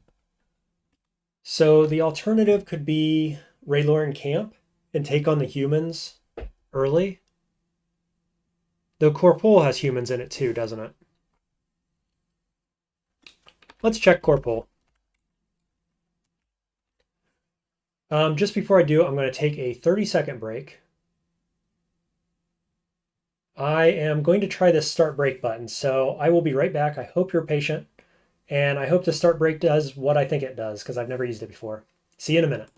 So the alternative could be Raylorin Camp and take on the humans early. Though Corpul has humans in it too, doesn't it? Let's check Corpul. Just before I do, I'm going to take a 30-second break. I am going to try this start break button, so I will be right back. I hope you're patient, and I hope the start break does what I think it does, because I've never used it before. See you in a minute.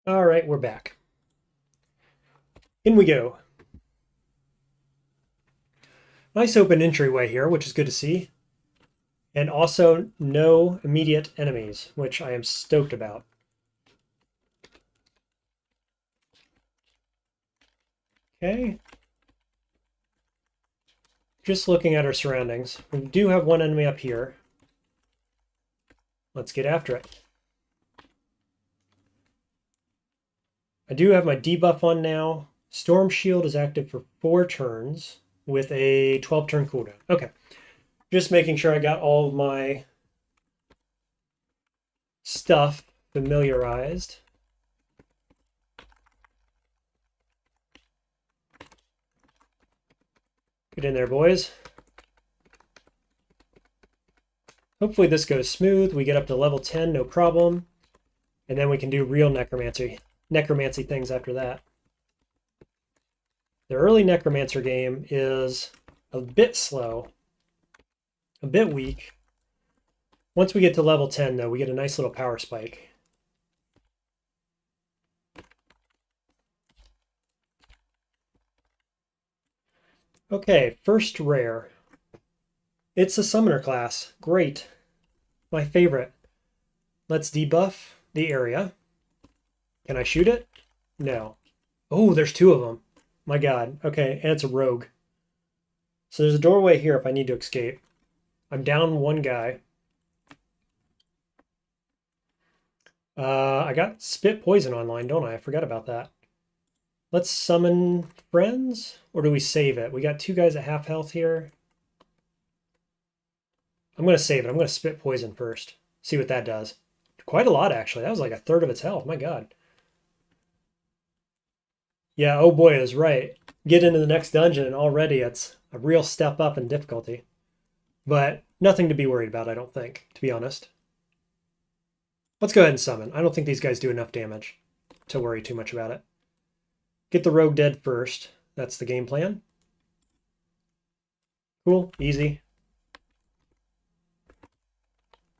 All right, we're back. In we go. Nice open entryway here, which is good to see. And also no immediate enemies, which I am stoked about. Okay. Just looking at our surroundings. We do have one enemy up here. Let's get after it. I do have my debuff on now. Storm Shield is active for 4 turns with a 12-turn cooldown. Okay. Just making sure I got all of my stuff familiarized. Get in there, boys. Hopefully this goes smooth. We get up to level 10, no problem. And then we can do real necromancy things after that. The early Necromancer game is a bit slow, a bit weak. Once we get to level 10, though, we get a nice little power spike. Okay, first rare. It's a summoner class. Great. My favorite. Let's debuff the area. Can I shoot it? No. Oh, there's 2 of them. My god. Okay, and it's a rogue. So there's a doorway here if I need to escape. I'm down 1 guy. I got spit poison online, don't I? I forgot about that. Let's summon friends, or do we save it? We got 2 guys at half health here. I'm going to save it. I'm going to spit poison first. See what that does. Quite a lot, actually. That was like 1/3 of its health. My god. Yeah, oh boy, I was right. Get into the next dungeon, and already it's a real step up in difficulty. But nothing to be worried about, I don't think, to be honest. Let's go ahead and summon. I don't think these guys do enough damage to worry too much about it. Get the rogue dead first. That's the game plan. Cool, easy.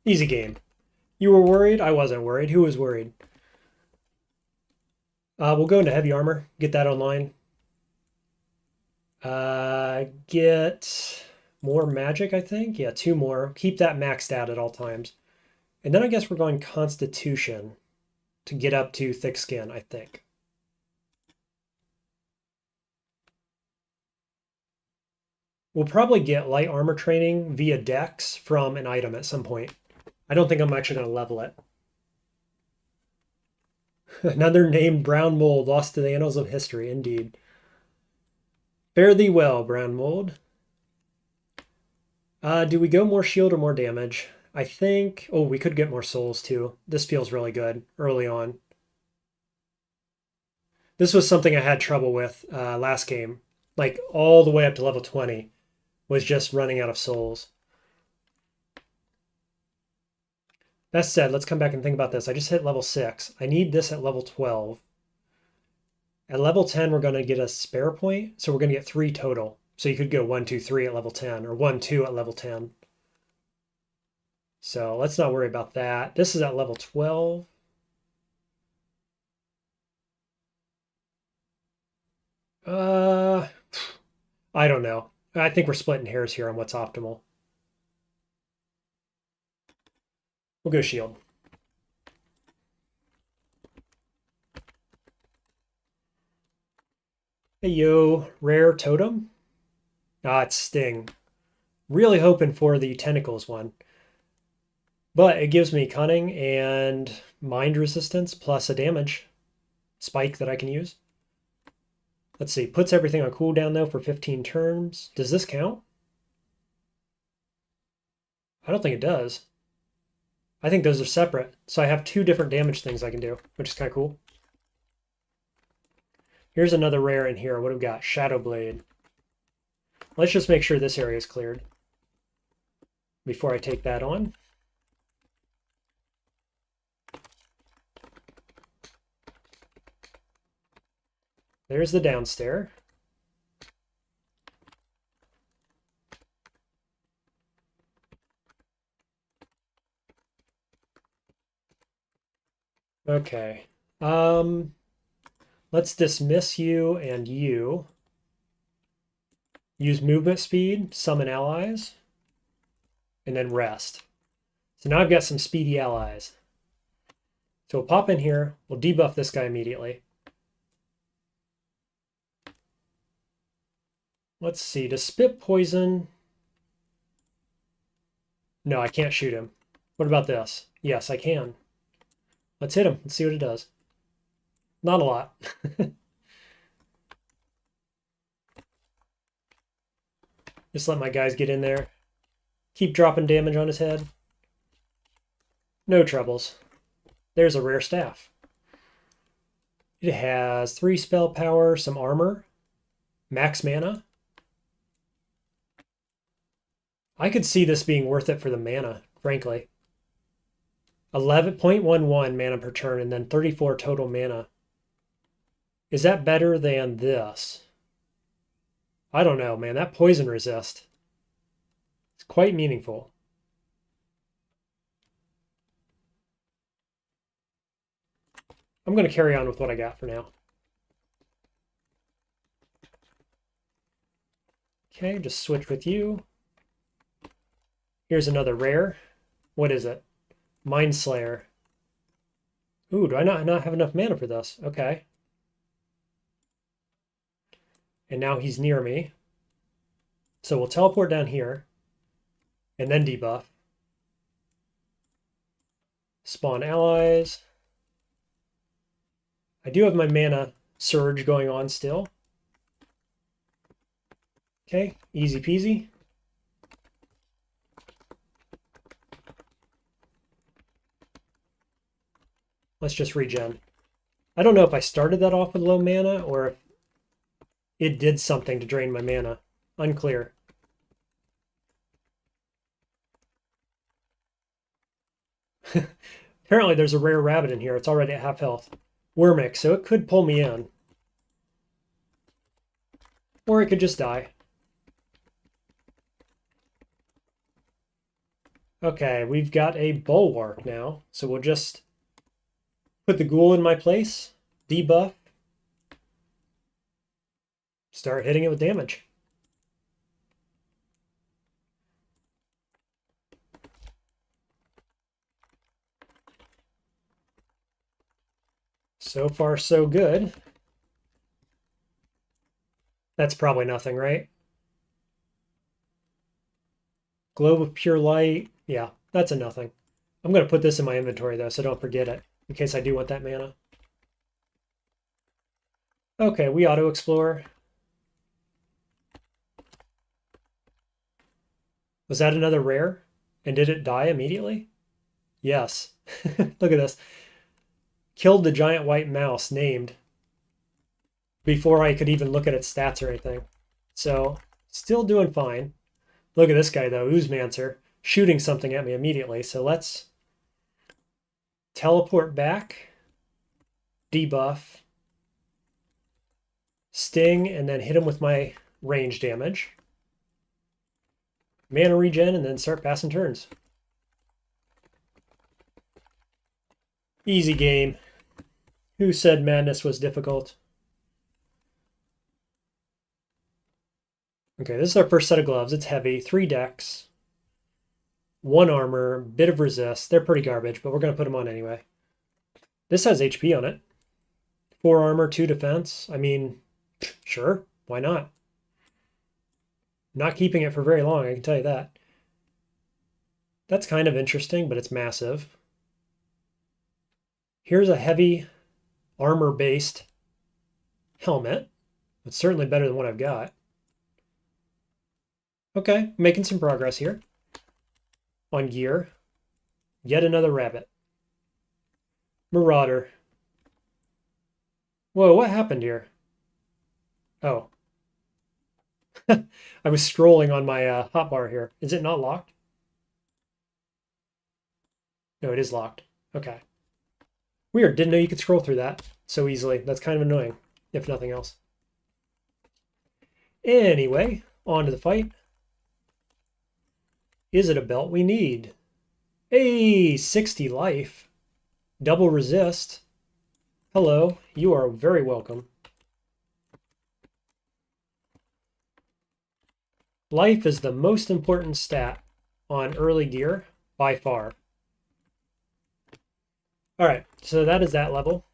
Easy game. You were worried? I wasn't worried. Who was worried? We'll go into heavy armor. Get that online. Get more magic, I think. Yeah, 2 more. Keep that maxed out at all times. And then I guess we're going Constitution to get up to thick skin, I think. We'll probably get light armor training via Dex from an item at some point. I don't think I'm actually going to level it. Another named brown mold lost to the annals of history, indeed. Fare thee well, brown mold. Do we go more shield or more damage? I think... Oh, we could get more souls, too. This feels really good early on. This was something I had trouble with last game. Like, all the way up to level 20 was just running out of souls. That said, let's come back and think about this. I just hit level 6. I need this at level 12. At level 10, we're going to get a spare point, so we're going to get 3 total. So you could go 1, 2, 3 at level 10, or 1, 2 at level 10. So let's not worry about that. This is at level 12. I don't know. I think we're splitting hairs here on what's optimal. We'll go shield. Hey yo, rare totem. Ah, it's Sting. Really hoping for the tentacles one. But it gives me cunning and mind resistance plus a damage spike that I can use. Let's see, puts everything on cooldown though for 15 turns. Does this count? I don't think it does. I think those are separate. So I have 2 different damage things I can do, which is kind of cool. Here's another rare in here. What have we got? Shadow Blade. Let's just make sure this area is cleared before I take that on. There's the downstair. Okay. Let's dismiss you and you. Use movement speed, summon allies, and then rest. So now I've got some speedy allies. So we'll pop in here, we'll debuff this guy immediately. Let's see, does spit poison? No, I can't shoot him. What about this? Yes, I can. Let's hit him. Let's see what it does. Not a lot. Just let my guys get in there. Keep dropping damage on his head. No troubles. There's a rare staff. It has 3 spell power, some armor, max mana. I could see this being worth it for the mana, frankly. 11.11 mana per turn and then 34 total mana. Is that better than this? I don't know, man. That poison resist. It's quite meaningful. I'm going to carry on with what I got for now. Okay, just switch with you. Here's another rare. What is it? Mind Slayer. Ooh, do I not have enough mana for this? Okay. And now he's near me. So we'll teleport down here. And then debuff. Spawn allies. I do have my mana surge going on still. Okay, easy peasy. Let's just regen. I don't know if I started that off with low mana or if it did something to drain my mana. Unclear. Apparently there's a rare rabbit in here. It's already at half health. Wormic, so it could pull me in. Or it could just die. Okay, we've got a bulwark now. So we'll just put the ghoul in my place, debuff, start hitting it with damage. So far, so good. That's probably nothing, right? Globe of Pure Light. Yeah, that's a nothing. I'm going to put this in my inventory, though, so don't forget it, in case I do want that mana. Okay, we auto-explore. Was that another rare? And did it die immediately? Yes. Look at this. Killed the giant white mouse named before I could even look at its stats or anything. So, still doing fine. Look at this guy, though, Necromancer, shooting something at me immediately. So let's teleport back, debuff, sting, and then hit him with my range damage. Mana regen, and then start passing turns. Easy game. Who said madness was difficult? Okay, this is our first set of gloves. It's heavy, 3 dex, 1 armor, bit of resist. They're pretty garbage, but we're going to put them on anyway. This has HP on it. 4 armor, 2 defense. I mean, sure, why not? Not keeping it for very long, I can tell you that. That's kind of interesting, but it's massive. Here's a heavy armor-based helmet. It's certainly better than what I've got. Okay, making some progress here. On gear. Yet another rabbit. Marauder. Whoa, what happened here? Oh. I was scrolling on my hotbar here. Is it not locked? No, it is locked. Okay. Weird, didn't know you could scroll through that so easily. That's kind of annoying, if nothing else. Anyway, on to the fight. Is it a belt we need? Hey, 60 life. Double resist. Hello, you are very welcome. Life is the most important stat on early gear by far. All right, so that is that level.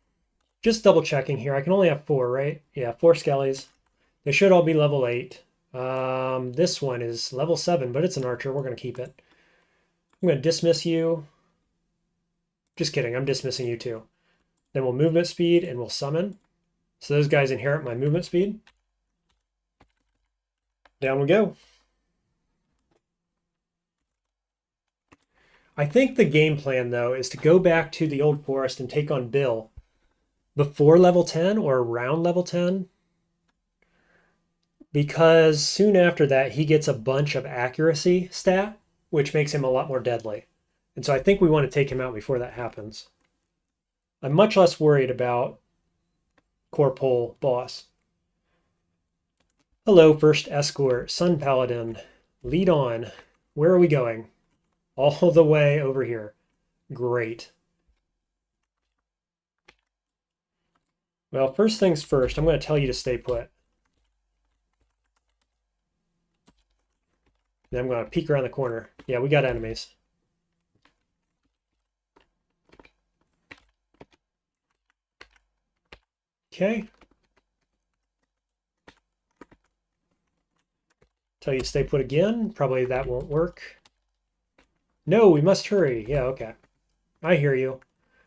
Just double checking here. I can only have 4, right? Yeah, 4 skellies. They should all be level 8. This one is level 7, but it's an archer. We're going to keep it. I'm going to dismiss you. Just kidding. I'm dismissing you too. Then we'll movement speed and we'll summon. So those guys inherit my movement speed. Down we go. I think the game plan, though, is to go back to the old forest and take on Bill before level 10 or around level 10. Because soon after that, he gets a bunch of accuracy stat, which makes him a lot more deadly. And so I think we want to take him out before that happens. I'm much less worried about Corpole boss. Hello, first escort, Sun Paladin. Lead on. Where are we going? All the way over here. Great. Well, first things first, I'm going to tell you to stay put. Then I'm going to peek around the corner. Yeah, we got enemies. Okay. Tell you to stay put again. Probably that won't work. No, we must hurry. Yeah, okay. I hear you.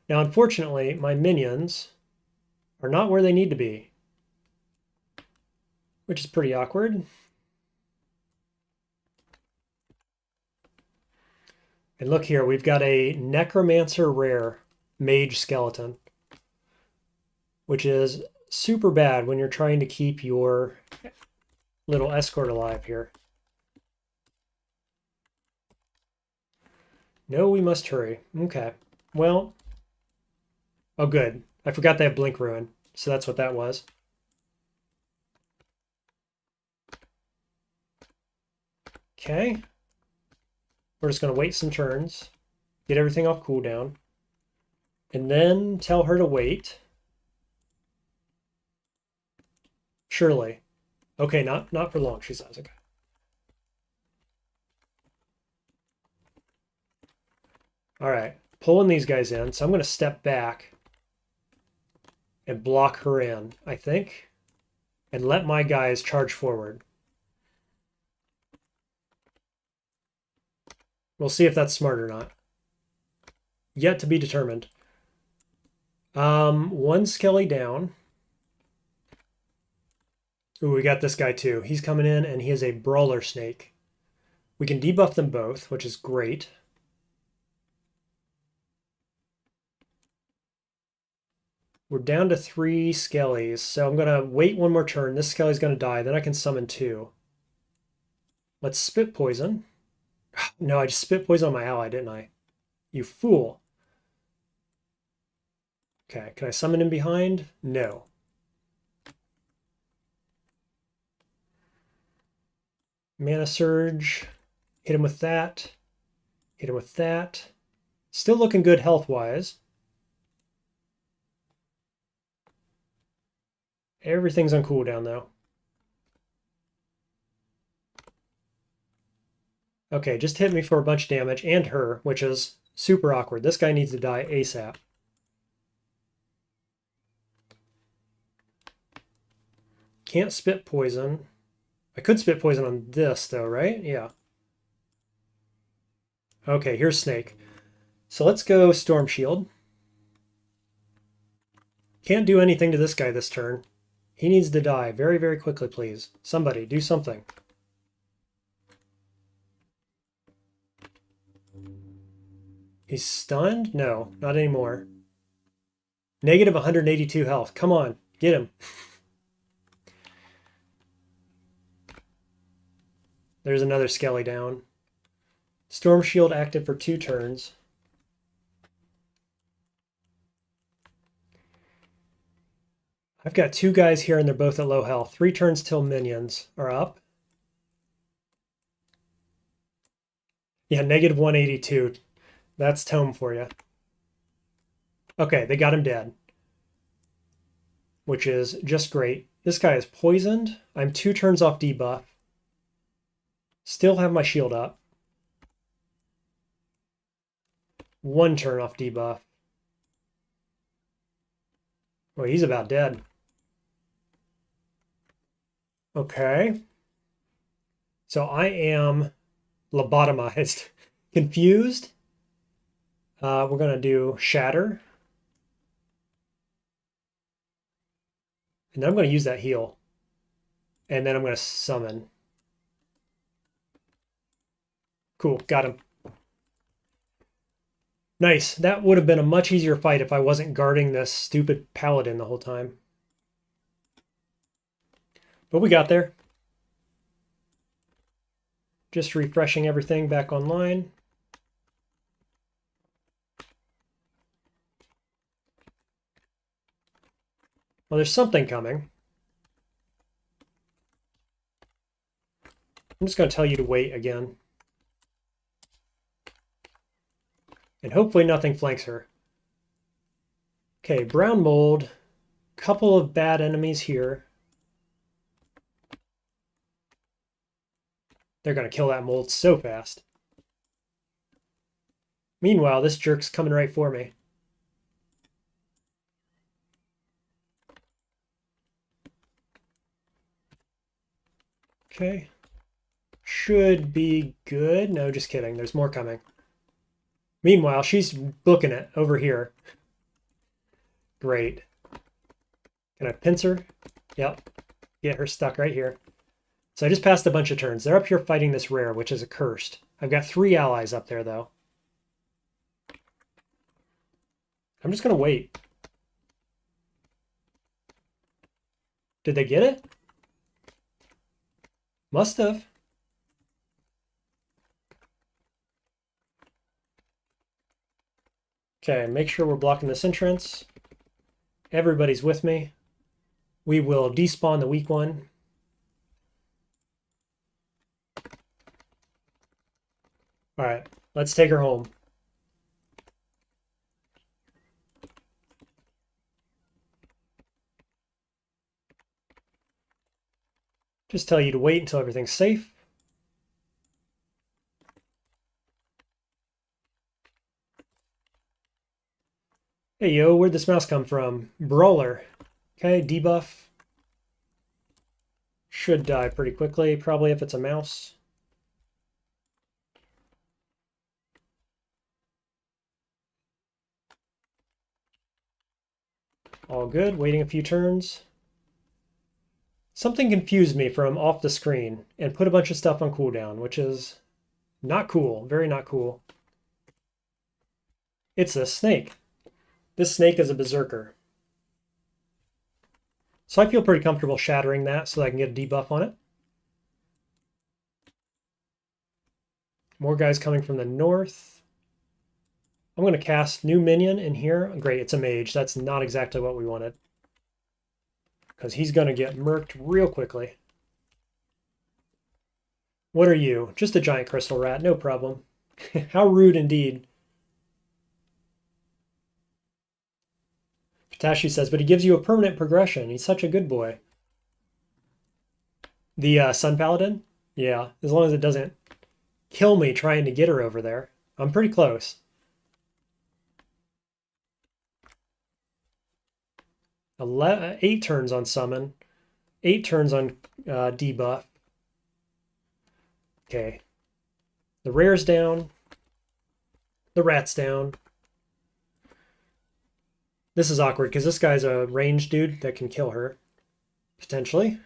Now, unfortunately, my minions are not where they need to be, which is pretty awkward. And look here, we've got a Necromancer rare mage skeleton, which is super bad when you're trying to keep your little escort alive here. No, we must hurry. Okay. Well, oh good. I forgot they have Blink Ruin, so that's what that was. Okay. We're just going to wait some turns, get everything off cooldown, and then tell her to wait. Surely. Okay, not for long, she says. Okay. All right, pulling these guys in. So I'm going to step back and block her in, I think, and let my guys charge forward. We'll see if that's smart or not. Yet to be determined. One skelly down. Ooh, we got this guy too. He's coming in and he is a brawler snake. We can debuff them both, which is great. We're down to 3 skellies, so I'm going to wait one more turn. This skelly's going to die, then I can summon 2. Let's spit poison. No, I just spit poison on my ally, didn't I? You fool. Okay, can I summon him behind? No. Mana Surge. Hit him with that. Hit him with that. Still looking good health-wise. Everything's on cooldown, though. Okay, just hit me for a bunch of damage, and her, which is super awkward. This guy needs to die ASAP. Can't spit poison. I could spit poison on this, though, right? Yeah. Okay, here's Snake. So let's go Storm Shield. Can't do anything to this guy this turn. He needs to die very, very quickly, please. Somebody, do something. He's stunned? No, not anymore. Negative 182 health. Come on, get him. There's another Skelly down. Storm Shield active for 2 turns. I've got 2 guys here and they're both at low health. 3 turns till minions are up. Yeah, negative 182. That's ToME for you. Okay, they got him dead. which is just great. This guy is poisoned. I'm 2 turns off debuff. Still have my shield up. 1 turn off debuff. Well, he's about dead. Okay. So I am lobotomized. Confused. We're going to do Shatter. And then I'm going to use that heal. And then I'm going to summon. Cool, got him. Nice. That would have been a much easier fight if I wasn't guarding this stupid paladin the whole time. But we got there. Just refreshing everything back online. Well, there's something coming. I'm just going to tell you to wait again. And hopefully nothing flanks her. Okay, brown mold. Couple of bad enemies here. They're going to kill that mold so fast. Meanwhile, this jerk's coming right for me. Okay. Should be good. No, just kidding. There's more coming. Meanwhile, she's booking it over here. Great. Can I pincer? Yep. Get her stuck right here. So I just passed a bunch of turns. They're up here fighting this rare, which is accursed. I've got 3 allies up there, though. I'm just going to wait. Did they get it? Must have. Okay, make sure we're blocking this entrance. Everybody's with me. We will despawn the weak one. All right, let's take her home. Just tell you to wait until everything's safe. Hey yo, where'd this mouse come from? Brawler. Okay, debuff. Should die pretty quickly, probably if it's a mouse. All good, waiting a few turns. Something confused me from off the screen and put a bunch of stuff on cooldown, which is not cool, very not cool. It's a snake. This snake is a berserker. So I feel pretty comfortable shattering that so that I can get a debuff on it. More guys coming from the north. I'm going to cast new minion in here. Great, it's a mage. That's not exactly what we wanted. Because he's going to get murked real quickly. What are you? Just a giant crystal rat, no problem. How rude indeed. Pitashi says, but he gives you a permanent progression. He's such a good boy. The Sun Paladin? Yeah, as long as it doesn't kill me trying to get her over there. I'm pretty close. Eight turns on summon. 8 turns on debuff. Okay. The rare's down. The rat's down. This is awkward because this guy's a ranged dude that can kill her. Potentially.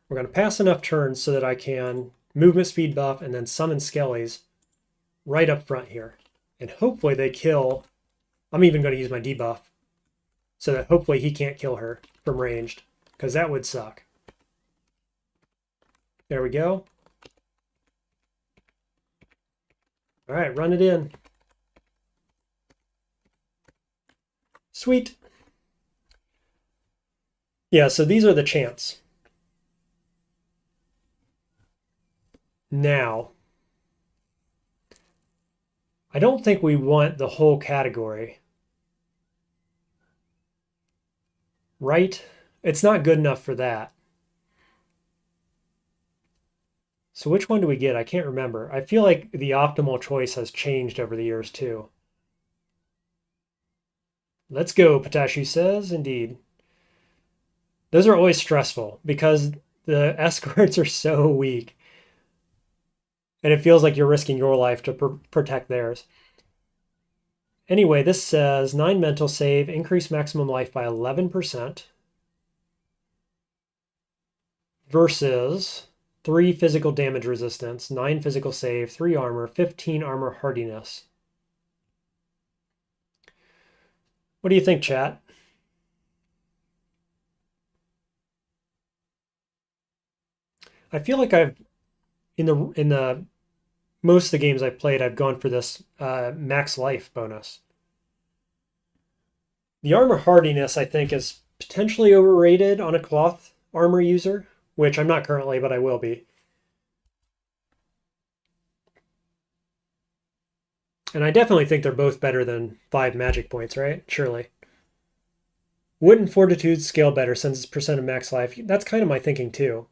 We're going to pass enough turns so that I can movement speed buff and then summon skellies right up front here. And hopefully they kill. I'm even going to use my debuff so that hopefully he can't kill her from ranged, because that would suck. There we go. All right, run it in. Sweet. Yeah, so these are the chants. Now, I don't think we want the whole category. right? It's not good enough for that. So which one do we get? I can't remember. I feel like the optimal choice has changed over the years too. Let's go, Patashi says. Indeed. Those are always stressful because the escorts are so weak. And it feels like you're risking your life to protect theirs. Anyway, this says 9 mental save, increase maximum life by 11%. Versus 3 physical damage resistance, 9 physical save, 3 armor, 15 armor hardiness. What do you think, chat? I feel like I've in the most of the games I've played, I've gone for this max life bonus. The armor hardiness, I think, is potentially overrated on a cloth armor user, which I'm not currently, but I will be. And I definitely think they're both better than 5 magic points, right? Surely. Wouldn't fortitude scale better since it's percent of max life? That's kind of my thinking too.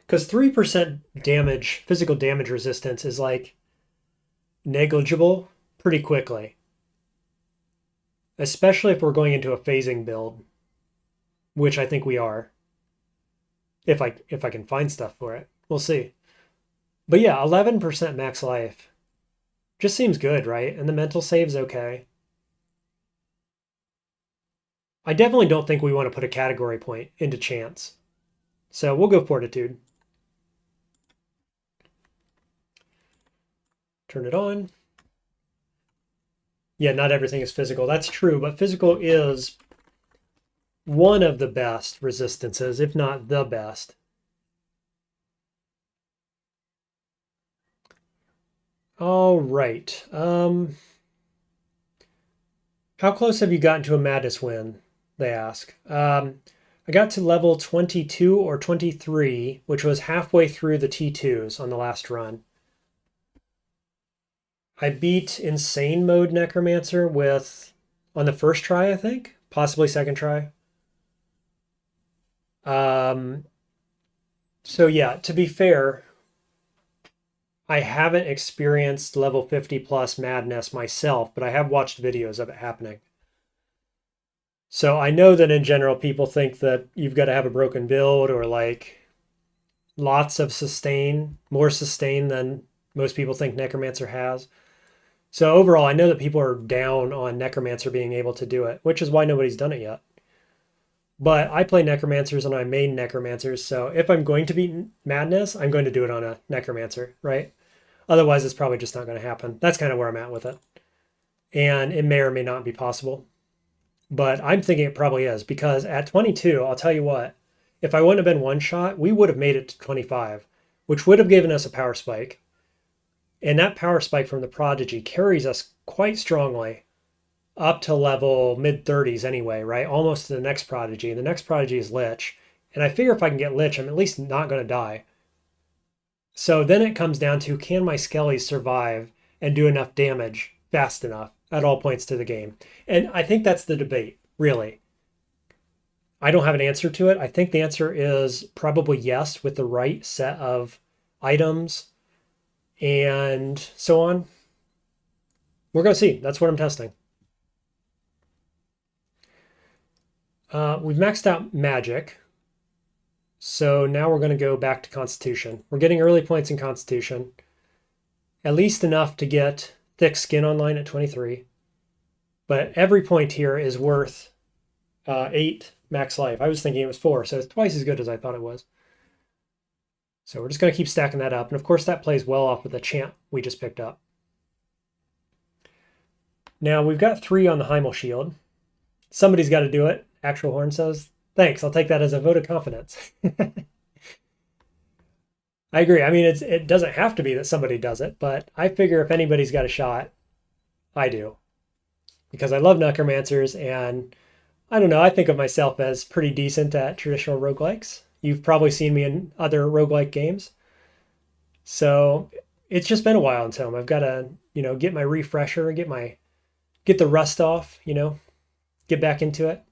Because 3% damage, physical damage resistance is like negligible pretty quickly. Especially if we're going into a phasing build, which I think we are. If I can find stuff for it. We'll see. But yeah, 11% max life. Just seems good, right? And the mental save's okay. I definitely don't think we want to put a category point into chance. So we'll go fortitude. Turn it on. Yeah, not everything is physical. That's true, but physical is one of the best resistances, if not the best. All right. How close have you gotten to a Madness win? They ask. I got to level 22 or 23, which was halfway through the T2s on the last run. I beat Insane Mode Necromancer on the first try, I think, possibly second try. So yeah, to be fair, I haven't experienced level 50 plus madness myself, but I have watched videos of it happening. So I know that in general, people think that you've got to have a broken build or like lots of sustain, more sustain than most people think Necromancer has. So overall, I know that people are down on Necromancer being able to do it, which is why nobody's done it yet. But I play Necromancers and I main Necromancers, so if I'm going to beat Madness, I'm going to do it on a Necromancer, right? Otherwise, it's probably just not going to happen. That's kind of where I'm at with it. And it may or may not be possible. But I'm thinking it probably is, because at 22, I'll tell you what, if I wouldn't have been one shot, we would have made it to 25, which would have given us a power spike. And that power spike from the Prodigy carries us quite strongly up to level mid-30s anyway, right? Almost to the next Prodigy. The next Prodigy is Lich. And I figure if I can get Lich, I'm at least not going to die. So then it comes down to, can my Skellies survive and do enough damage fast enough at all points to the game? And I think that's the debate, really. I don't have an answer to it. I think the answer is probably yes, with the right set of items and so on. We're going to see. That's what I'm testing. We've maxed out magic. So now we're going to go back to Constitution. We're getting early points in Constitution. At least enough to get thick skin online at 23. But every point here is worth 8 max life. I was thinking it was 4, so it's twice as good as I thought it was. So we're just going to keep stacking that up. And of course that plays well off with the chant we just picked up. Now we've got 3 on the Heimel shield. Somebody's got to do it. Actual Horn says, thanks, I'll take that as a vote of confidence. I agree. I mean, it doesn't have to be that somebody does it, but I figure if anybody's got a shot, I do. Because I love Necromancers, and I don't know, I think of myself as pretty decent at traditional roguelikes. You've probably seen me in other roguelike games. So it's just been a while in ToME. I've got to, get my refresher, get the rust off, get back into it.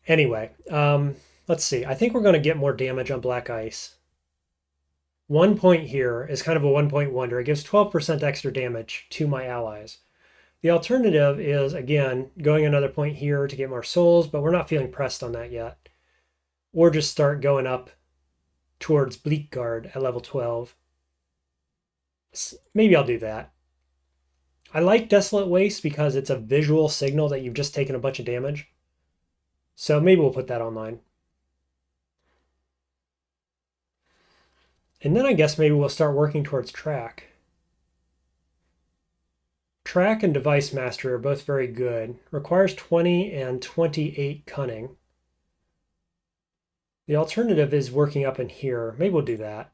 Anyway, let's see. I think we're going to get more damage on black ice. 1 point here is kind of a 1-point wonder. It gives 12% extra damage to my allies. The alternative is, again, going another point here to get more souls, but we're not feeling pressed on that yet. Or just start going up towards Bleak Guard at level 12. Maybe I'll do that. I like Desolate Waste because it's a visual signal that you've just taken a bunch of damage. So maybe we'll put that online. And then I guess maybe we'll start working towards Track. Track and Device Mastery are both very good. Requires 20 and 28 Cunning. The alternative is working up in here. Maybe we'll do that.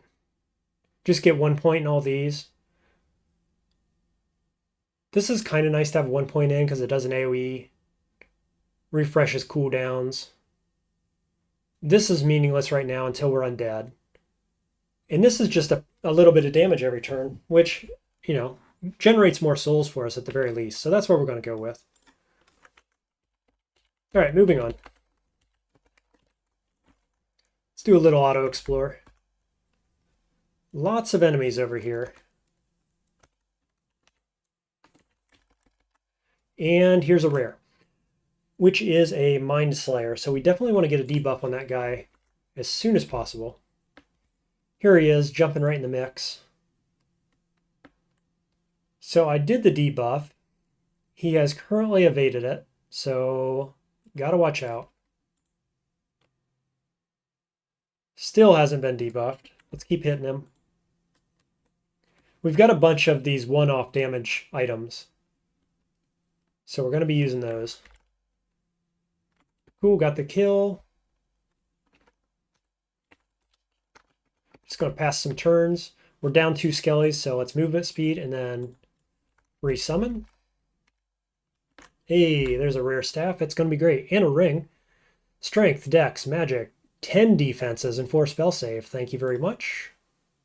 Just get 1 point in all these. This is kind of nice to have 1 point in because it does an AoE. Refreshes cooldowns. This is meaningless right now until we're undead. And this is just a little bit of damage every turn, which, generates more souls for us at the very least. So that's what we're going to go with. All right, moving on. Let's do a little auto-explore. Lots of enemies over here. And here's a rare, which is a Mind Slayer. So we definitely want to get a debuff on that guy as soon as possible. Here he is, jumping right in the mix. So I did the debuff. He has currently evaded it, so gotta watch out. Still hasn't been debuffed. Let's keep hitting him. We've got a bunch of these one-off damage items, so we're going to be using those. Cool, got the kill. Just going to pass some turns. We're down 2 skellies, so let's movement speed and then resummon. Hey, there's a rare staff. It's going to be great. And a ring. Strength, dex, magic, 10 defenses, and 4 spell save. Thank you very much.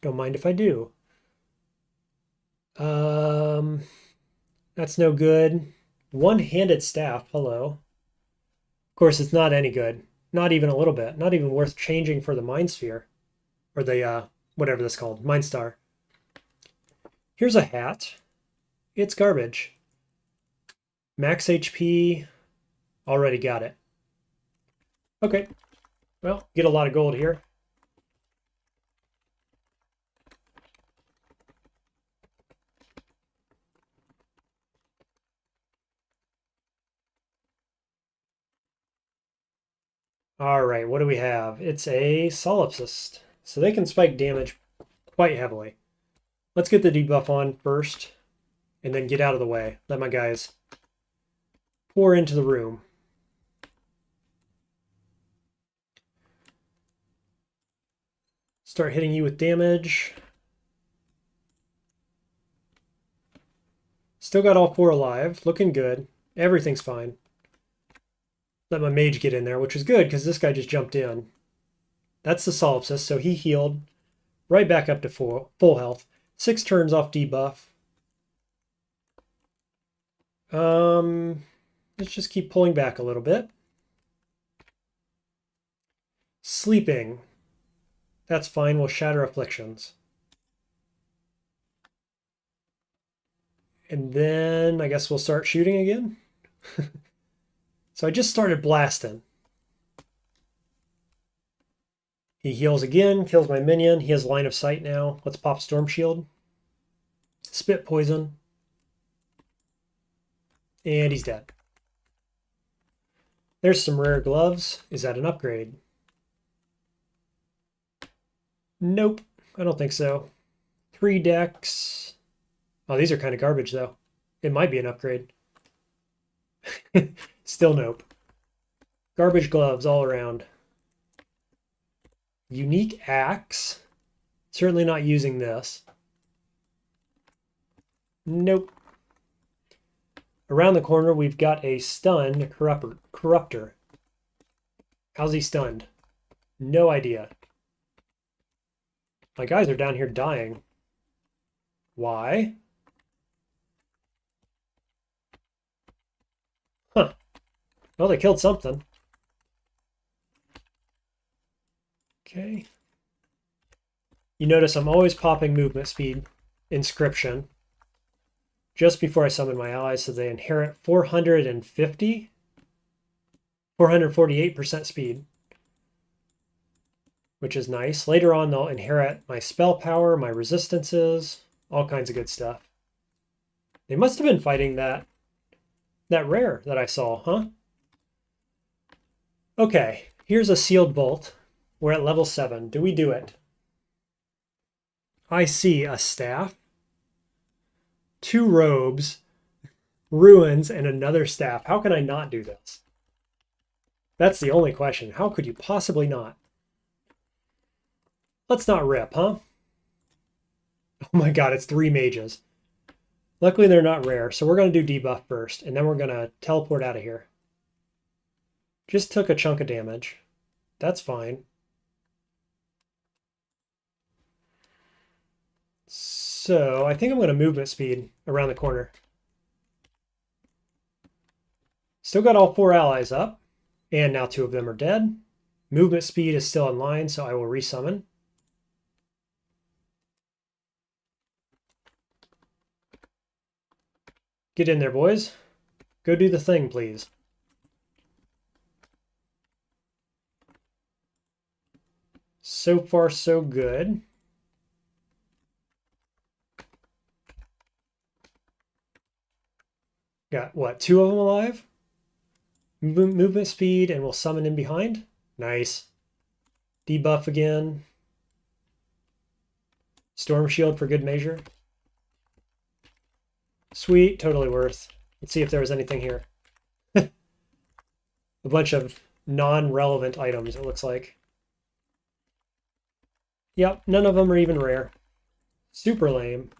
Don't mind if I do. That's no good. One-handed staff. Hello. Of course, it's not any good. Not even a little bit. Not even worth changing for the Mind Sphere. Or the, whatever that's called. Mind Star. Here's a hat. It's garbage. Max HP. Already got it. Okay. Well, get a lot of gold here. All right, what do we have? It's a Solipsist. So they can spike damage quite heavily. Let's get the debuff on first, and then get out of the way. Let my guys pour into the room. Start hitting you with damage. Still got all 4 alive. Looking good. Everything's fine. Let my mage get in there, which is good because this guy just jumped in. That's the Solipsist, so he healed right back up to full health. 6 turns off debuff. Let's just keep pulling back a little bit. Sleeping. That's fine, we'll shatter afflictions. And then I guess we'll start shooting again. So I just started blasting. He heals again, kills my minion. He has line of sight now. Let's pop Storm Shield. Spit Poison. And he's dead. There's some rare gloves. Is that an upgrade? Nope, I don't think so. 3 decks. Oh, these are kind of garbage, though. It might be an upgrade. Still nope. Garbage gloves all around. Unique axe. Certainly not using this. Nope. Around the corner, we've got a stunned corruptor. How's he stunned? No idea. My guys are down here dying. Why? Huh. Well, they killed something. Okay. You notice I'm always popping movement speed inscription just before I summon my allies, so they inherit 450, 448% speed, which is nice. Later on, they'll inherit my spell power, my resistances, all kinds of good stuff. They must have been fighting that rare that I saw, huh? Okay, here's a sealed vault. We're at level 7. Do we do it? I see a staff, 2 robes, ruins, and another staff. How can I not do this? That's the only question. How could you possibly not? Let's not rip, huh? Oh my god, it's 3 mages. Luckily, they're not rare, so we're going to do debuff first, and then we're going to teleport out of here. Just took a chunk of damage. That's fine. So I think I'm going to movement speed around the corner. Still got all 4 allies up, and now 2 of them are dead. Movement speed is still in line, so I will resummon. Get in there, boys. Go do the thing, please. So far, so good. Got, what, 2 of them alive? Movement speed, and we'll summon in behind. Nice. Debuff again. Storm shield for good measure. Sweet, totally worth. Let's see if there was anything here. A bunch of non-relevant items, it looks like. Yep, none of them are even rare. Super lame.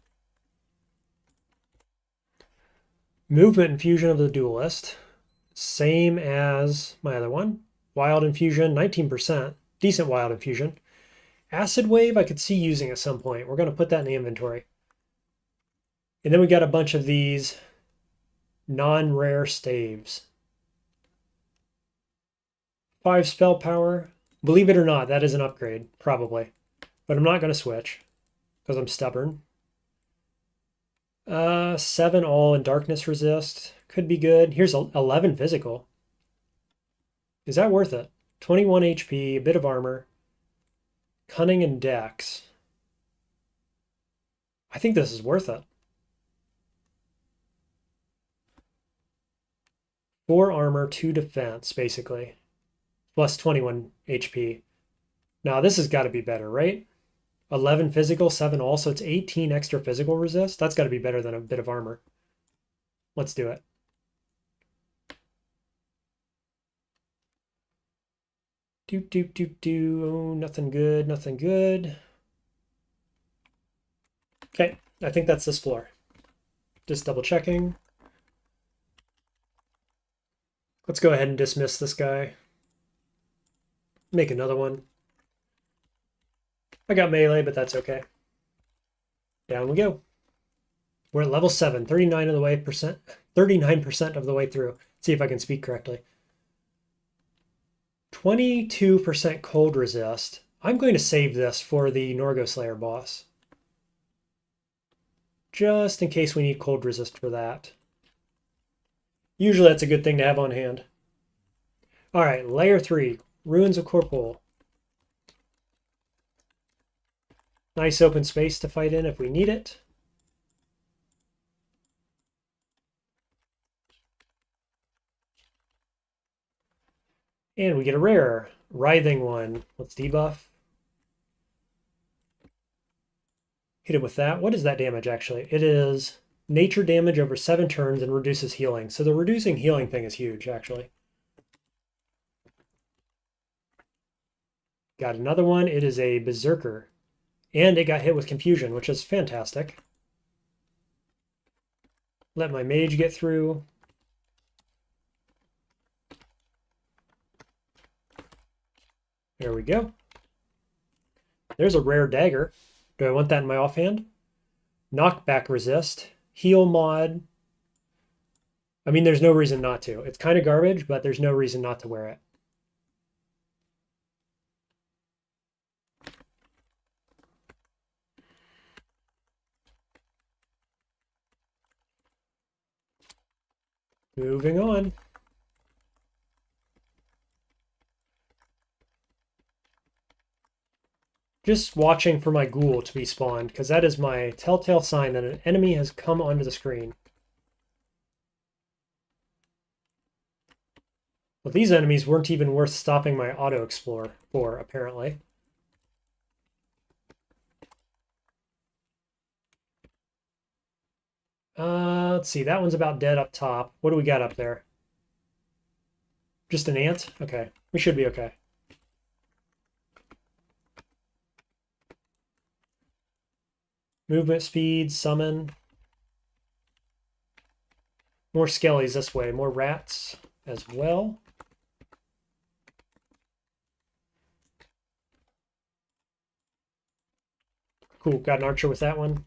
Movement infusion of the duelist. Same as my other one. Wild infusion, 19%. Decent wild infusion. Acid wave I could see using at some point. We're going to put that in the inventory. And then we got a bunch of these non-rare staves. 5 spell power. Believe it or not, that is an upgrade, probably. But I'm not going to switch because I'm stubborn. 7 all and darkness resist. Could be good. Here's 11 physical. Is that worth it? 21 HP, a bit of armor. Cunning and dex. I think this is worth it. 4 armor, 2 defense, basically. Plus 21 HP. Now this has got to be better, right? 11 physical, 7 all, so it's 18 extra physical resist. That's got to be better than a bit of armor. Let's do it. Oh, nothing good, nothing good. Okay, I think that's this floor. Just double checking. Let's go ahead and dismiss this guy. Make another one. I got melee, but that's okay. Down we go. We're at level 7, 39% of the way through. Let's see if I can speak correctly. 22% cold resist. I'm going to save this for the Norgo Slayer boss. Just in case we need cold resist for that. Usually that's a good thing to have on hand. Alright, layer 3, Ruins of Corpul. Nice open space to fight in if we need it. And we get a rare, Writhing one. Let's debuff. Hit it with that. What is that damage actually? It is nature damage over 7 turns and reduces healing. So the reducing healing thing is huge actually. Got another one. It is a Berserker. And it got hit with confusion, which is fantastic. Let my mage get through. There we go. There's a rare dagger. Do I want that in my offhand? Knockback resist. Heal mod. I mean, there's no reason not to. It's kind of garbage, but there's no reason not to wear it. Moving on. Just watching for my ghoul to be spawned, because that is my telltale sign that an enemy has come onto the screen. Well, these enemies weren't even worth stopping my auto-explore for, apparently. Let's see, that one's about dead up top. What do we got up there? Just an ant? Okay, we should be okay. Movement speed, summon. More skellies this way, more rats as well. Cool, got an archer with that one.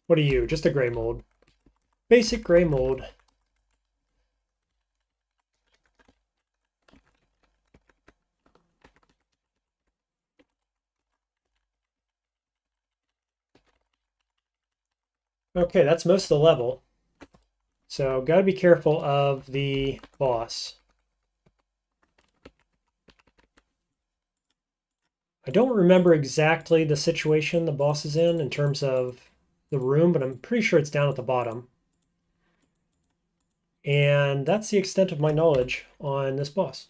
What are you? Just a gray mold. Basic gray mold. Okay, that's most of the level. So gotta be careful of the boss. I don't remember exactly the situation the boss is in terms of the room, but I'm pretty sure it's down at the bottom. And that's the extent of my knowledge on this boss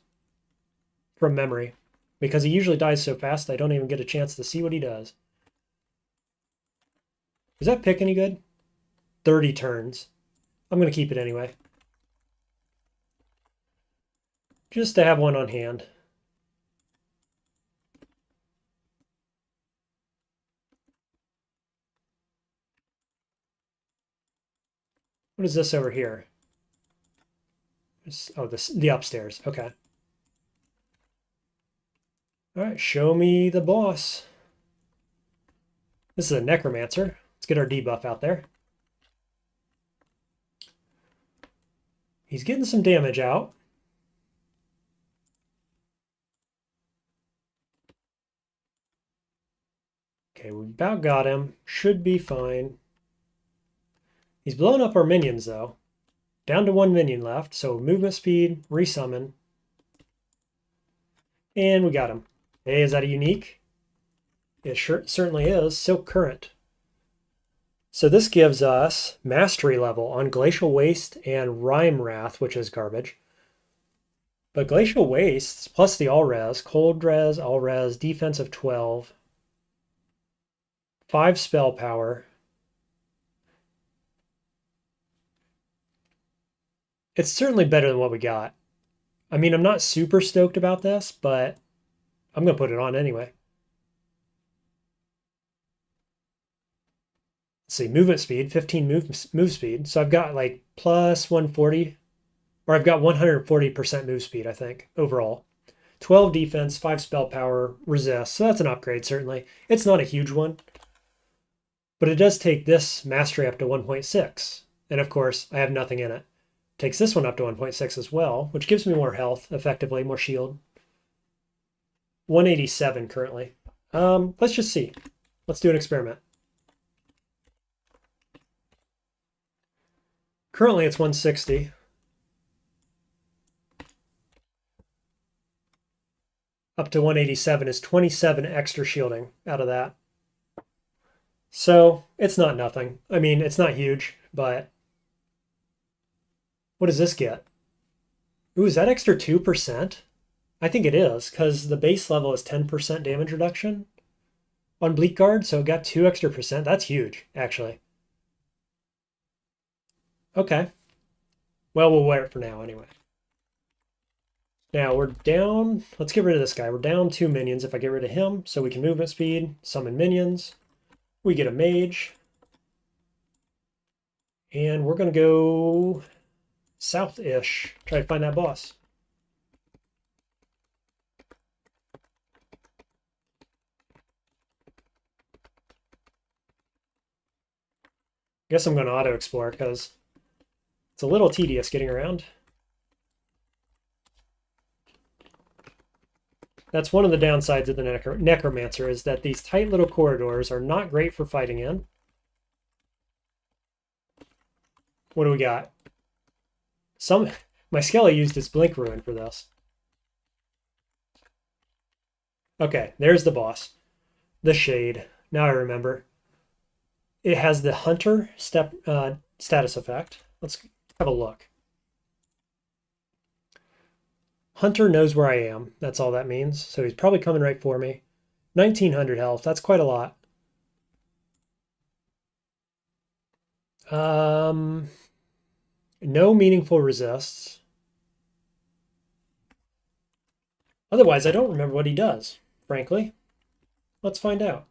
from memory, because he usually dies so fast I don't even get a chance to see what he does. Is that pick any good? 30 turns. I'm going to keep it anyway. Just to have one on hand. What is this over here? Oh, the upstairs. Okay. All right, show me the boss. This is a Necromancer. Let's get our debuff out there. He's getting some damage out. Okay, we about got him. Should be fine. He's blowing up our minions, though. Down to one minion left, so movement speed, resummon. And we got him. Hey, is that a unique? It certainly is. Silk Current. So this gives us mastery level on Glacial Waste and Rime Wrath, which is garbage. But Glacial Wastes plus the all-res, cold res, all-res, defense of 12, 5 spell power. It's certainly better than what we got. I mean, I'm not super stoked about this, but I'm going to put it on anyway. Let's see, movement speed, 15 move speed. So I've got like plus 140, or I've got 140% move speed, I think, overall. 12 defense, 5 spell power, resist. So that's an upgrade, certainly. It's not a huge one, but it does take this mastery up to 1.6. And of course, I have nothing in it. Takes this one up to 1.6 as well, which gives me more health, effectively, more shield. 187 currently. Let's just see. Let's do an experiment. Currently it's 160. Up to 187 is 27 extra shielding out of that. So it's not nothing. I mean, it's not huge, but what does this get? Ooh, is that extra 2%? I think it is, because the base level is 10% damage reduction on Bleak Guard, so it got 2 extra percent. That's huge, actually. Okay. Well, we'll wear it for now anyway. Now we're down. Let's get rid of this guy. We're down 2 minions if I get rid of him, so we can movement speed, summon minions. We get a mage. And we're going to go south-ish. Try to find that boss. Guess I'm going to auto-explore because it's a little tedious getting around. That's one of the downsides of the Necromancer, is that these tight little corridors are not great for fighting in. What do we got? My Skelly used his Blink Ruin for this. Okay, there's the boss. The Shade. Now I remember. It has the Hunter status effect. Let's have a look. Hunter knows where I am. That's all that means. So he's probably coming right for me. 1900 health. That's quite a lot. No meaningful resists. Otherwise, I don't remember what he does, frankly. Let's find out.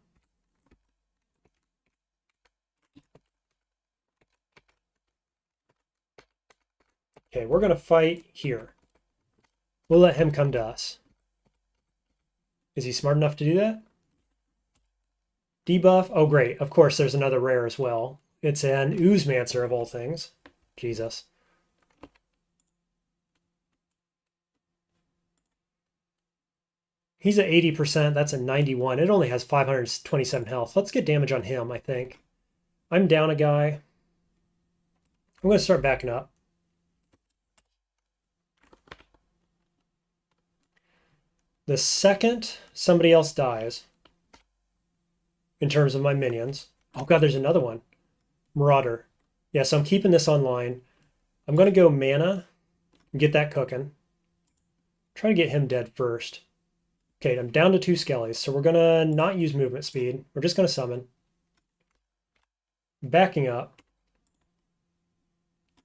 Okay, we're going to fight here. We'll let him come to us. Is he smart enough to do that? Debuff. Oh, great. Of course, there's another rare as well. It's an Oozemancer of all things. Jesus. He's at 80%. That's a 91. It only has 527 health. Let's get damage on him, I think. I'm down a guy. I'm going to start backing up. The second somebody else dies, in terms of my minions... Oh god, there's another one. Marauder. Yeah, so I'm keeping this online. I'm going to go mana and get that cooking. Try to get him dead first. Okay, I'm down to 2 skellies, so we're going to not use movement speed. We're just going to summon. Backing up.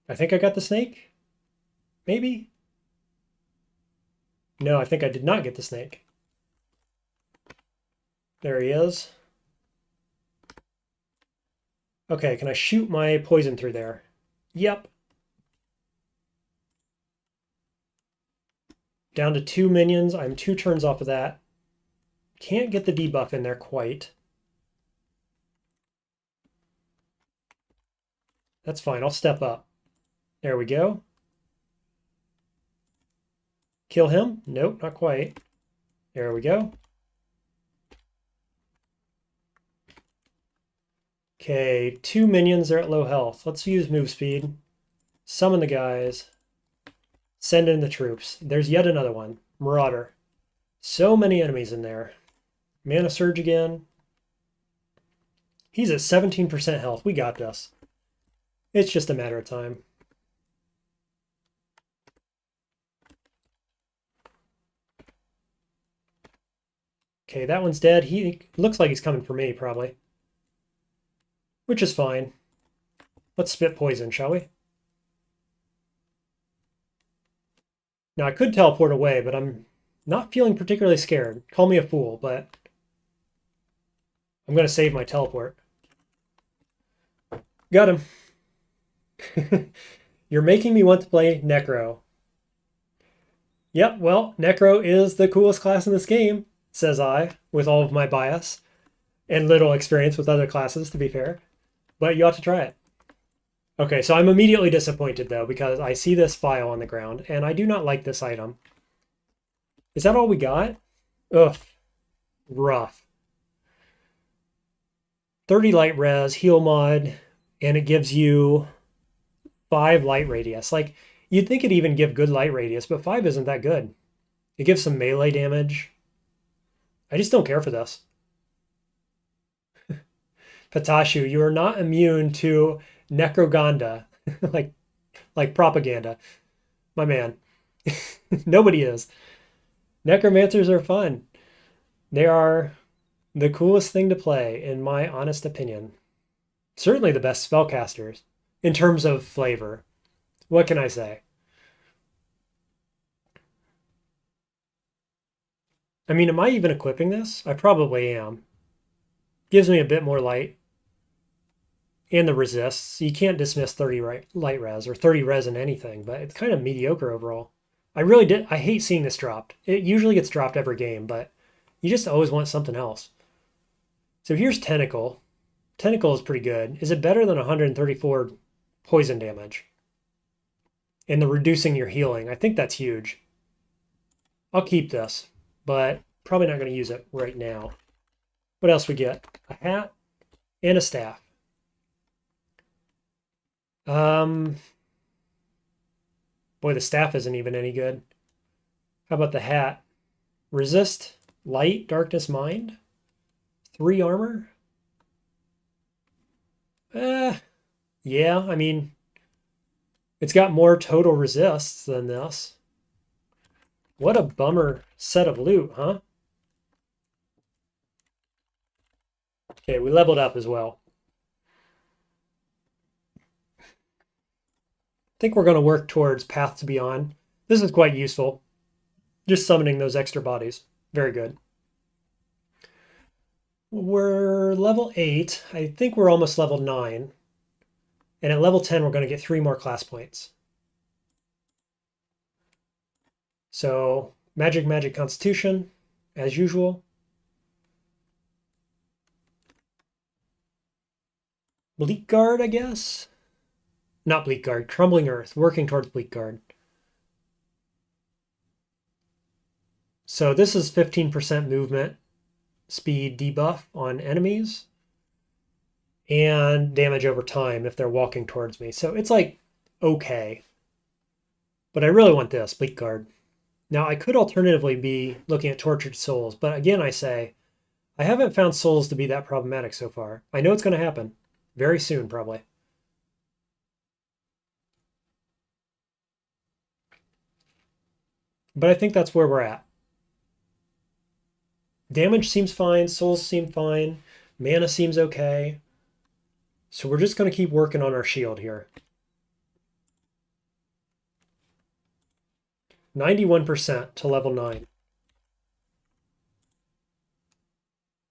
I think I got the snake? Maybe? No, I think I did not get the snake. There he is. Okay, can I shoot my poison through there? Yep. Down to 2 minions. I'm 2 turns off of that. Can't get the debuff in there quite. That's fine. I'll step up. There we go. Kill him? Nope, not quite. There we go. Okay, 2 minions are at low health. Let's use move speed. Summon the guys. Send in the troops. There's yet another one. Marauder. So many enemies in there. Mana Surge again. He's at 17% health. We got this. It's just a matter of time. Okay, that one's dead. He looks like he's coming for me, probably. Which is fine. Let's spit poison, shall we? Now, I could teleport away, but I'm not feeling particularly scared. Call me a fool, but I'm going to save my teleport. Got him. You're making me want to play Necro. Yep, well, Necro is the coolest class in this game, says I, with all of my bias and little experience with other classes, to be fair. But you ought to try it. Okay, so I'm immediately disappointed, though, because I see this file on the ground, and I do not like this item. Is that all we got? Ugh. Rough. 30 light res, heal mod, and it gives you 5 light radius. Like, you'd think it'd even give good light radius, but 5 isn't that good. It gives some melee damage. I just don't care for this. Patashu, you are not immune to necroganda, like propaganda. My man. Nobody is. Necromancers are fun. They are the coolest thing to play, in my honest opinion. Certainly the best spellcasters, in terms of flavor. What can I say? I mean, am I even equipping this? I probably am. Gives me a bit more light. And the resists. You can't dismiss 30 light res or 30 res in anything, but it's kind of mediocre overall. I hate seeing this dropped. It usually gets dropped every game, but you just always want something else. So here's Tentacle. Tentacle is pretty good. Is it better than 134 poison damage? And the reducing your healing. I think that's huge. I'll keep this, but probably not going to use it right now. What else we get? A hat and a staff. Boy, the staff isn't even any good. How about the hat? Resist, light, darkness, mind. 3 armor. Yeah, I mean, it's got more total resists than this. What a bummer set of loot, huh? Okay, we leveled up as well. I think we're going to work towards Path to Beyond. This is quite useful. Just summoning those extra bodies. Very good. We're level 8. I think we're almost level 9. And at level 10, we're going to get 3 more class points. So, magic, constitution, as usual. Bleak Guard, I guess? Not Bleak Guard, Crumbling Earth, working towards Bleak Guard. So this is 15% movement speed debuff on enemies and damage over time if they're walking towards me. So it's like, okay. But I really want this, Bleak Guard. Now I could alternatively be looking at Tortured Souls, but again I say, I haven't found souls to be that problematic so far. I know it's going to happen. Very soon, probably. But I think that's where we're at. Damage seems fine, souls seem fine, mana seems okay. So we're just going to keep working on our shield here. 91% to level 9.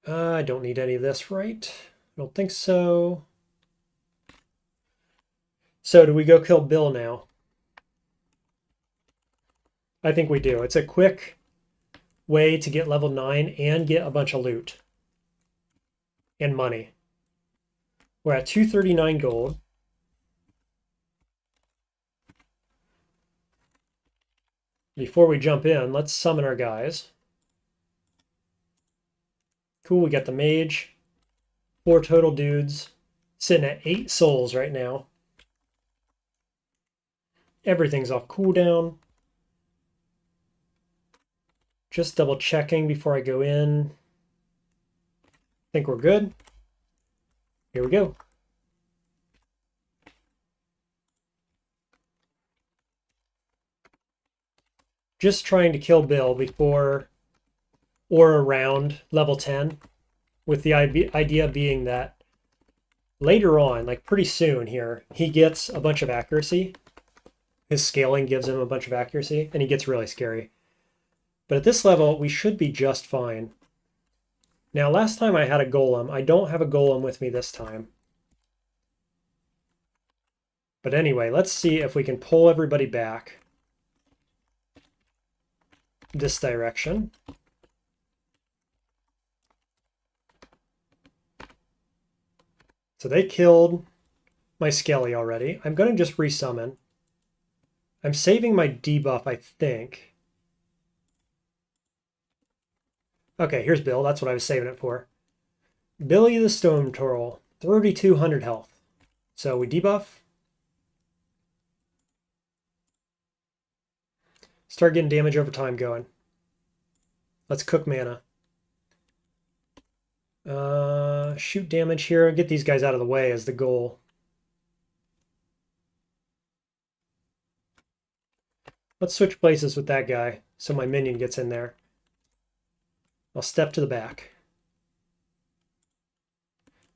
I don't need any of this, right? I don't think so. So do we go kill Bill now? I think we do. It's a quick way to get level 9 and get a bunch of loot and money. We're at 239 gold. Before we jump in, let's summon our guys. Cool, we got the mage. 4 total dudes. Sitting at 8 souls right now. Everything's off cooldown. Just double checking before I go in. I think we're good. Here we go. Just trying to kill Bill before or around level 10, with the idea being that later on, like pretty soon here, he gets a bunch of accuracy. His scaling gives him a bunch of accuracy, and he gets really scary. But at this level, we should be just fine. Now, last time I had a golem. I don't have a golem with me this time. But anyway, let's see if we can pull everybody back this direction. So they killed my Skelly already. I'm going to just resummon. I'm saving my debuff, I think. Okay, here's Bill. That's what I was saving it for. Billy the Stone Turtle, 3,200 health. So we debuff. Start getting damage over time going. Let's cook mana. Shoot damage here. Get these guys out of the way is the goal. Let's switch places with that guy so my minion gets in there. I'll step to the back.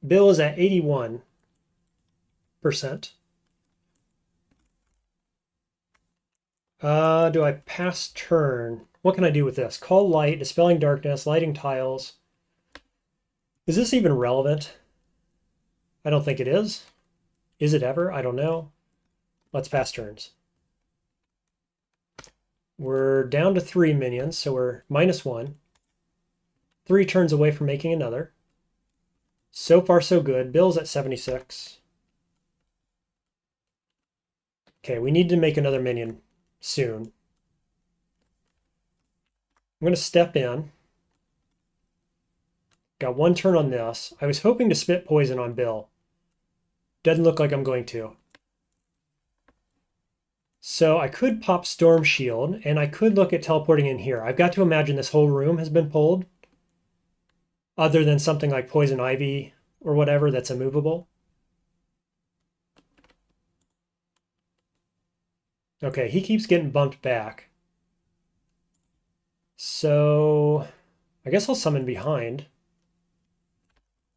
Bill is at 81%. Do I pass turn? What can I do with this? Call light, dispelling darkness, lighting tiles. Is this even relevant? I don't think it is. Is it ever? I don't know. Let's pass turns. We're down to 3 minions, so we're -1. 3 turns away from making another. So far, so good. Bill's at 76. Okay, we need to make another minion soon. I'm going to step in. Got one turn on this. I was hoping to spit poison on Bill. Doesn't look like I'm going to. So I could pop Storm Shield, and I could look at teleporting in here. I've got to imagine this whole room has been pulled, other than something like Poison Ivy or whatever that's immovable. Okay, he keeps getting bumped back. So I guess I'll summon behind.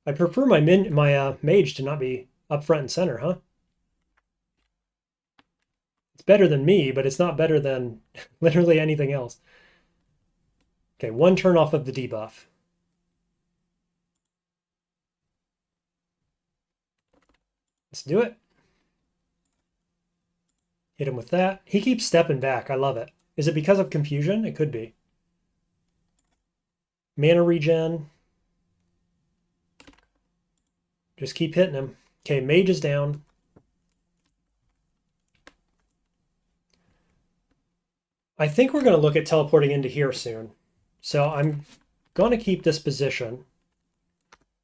I prefer my mage to not be up front and center, huh? It's better than me, but it's not better than literally anything else. Okay, one turn off of the debuff. Let's do it. Hit him with that. He keeps stepping back. I love it. Is it because of confusion? It could be. Mana regen. Just keep hitting him. Okay, mage is down. I think we're going to look at teleporting into here soon. So I'm going to keep this position.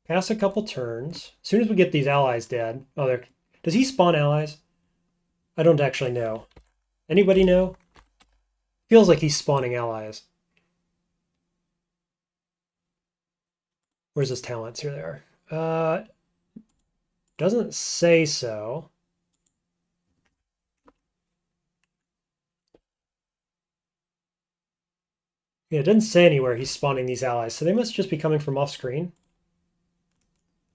Pass a couple turns. As soon as we get these allies dead. Oh, there. Does he spawn allies? I don't actually know. Anybody know? Feels like he's spawning allies. Where's his talents? Here they are. Doesn't say so. Yeah, it didn't say anywhere he's spawning these allies, so they must just be coming from off screen.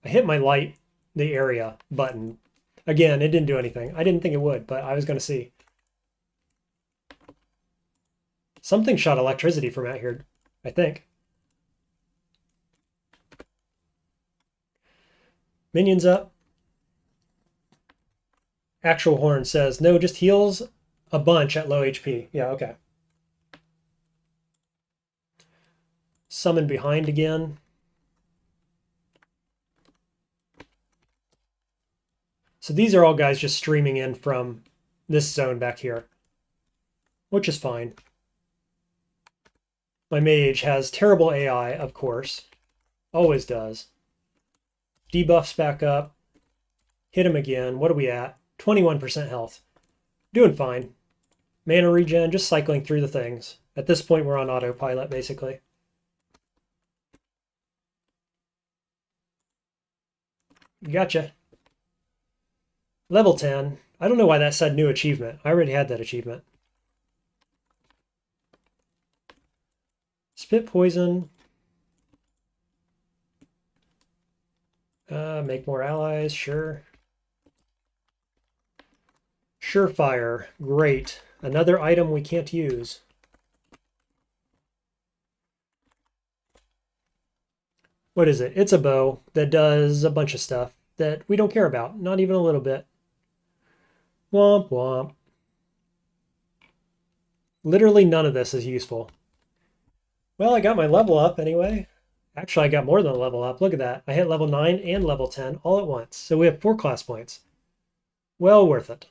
I hit my light the area button. Again, it didn't do anything. I didn't think it would, but I was going to see. Something shot electricity from out here, I think. Minions up. Actual Horn says, no, just heals a bunch at low HP. Yeah, okay. Summon behind again. So these are all guys just streaming in from this zone back here, which is fine. My mage has terrible AI, of course. Always does. Debuffs back up. Hit him again. What are we at? 21% health. Doing fine. Mana regen, just cycling through the things. At this point, we're on autopilot, basically. Gotcha. Level 10. I don't know why that said new achievement. I already had that achievement. Spit poison. Make more allies, sure. Surefire, great. Another item we can't use. What is it? It's a bow that does a bunch of stuff that we don't care about, not even a little bit. Womp womp. Literally none of this is useful. Well, I got my level up anyway. Actually, I got more than a level up. Look at that. I hit level 9 and level 10 all at once. So we have 4 class points. Well worth it.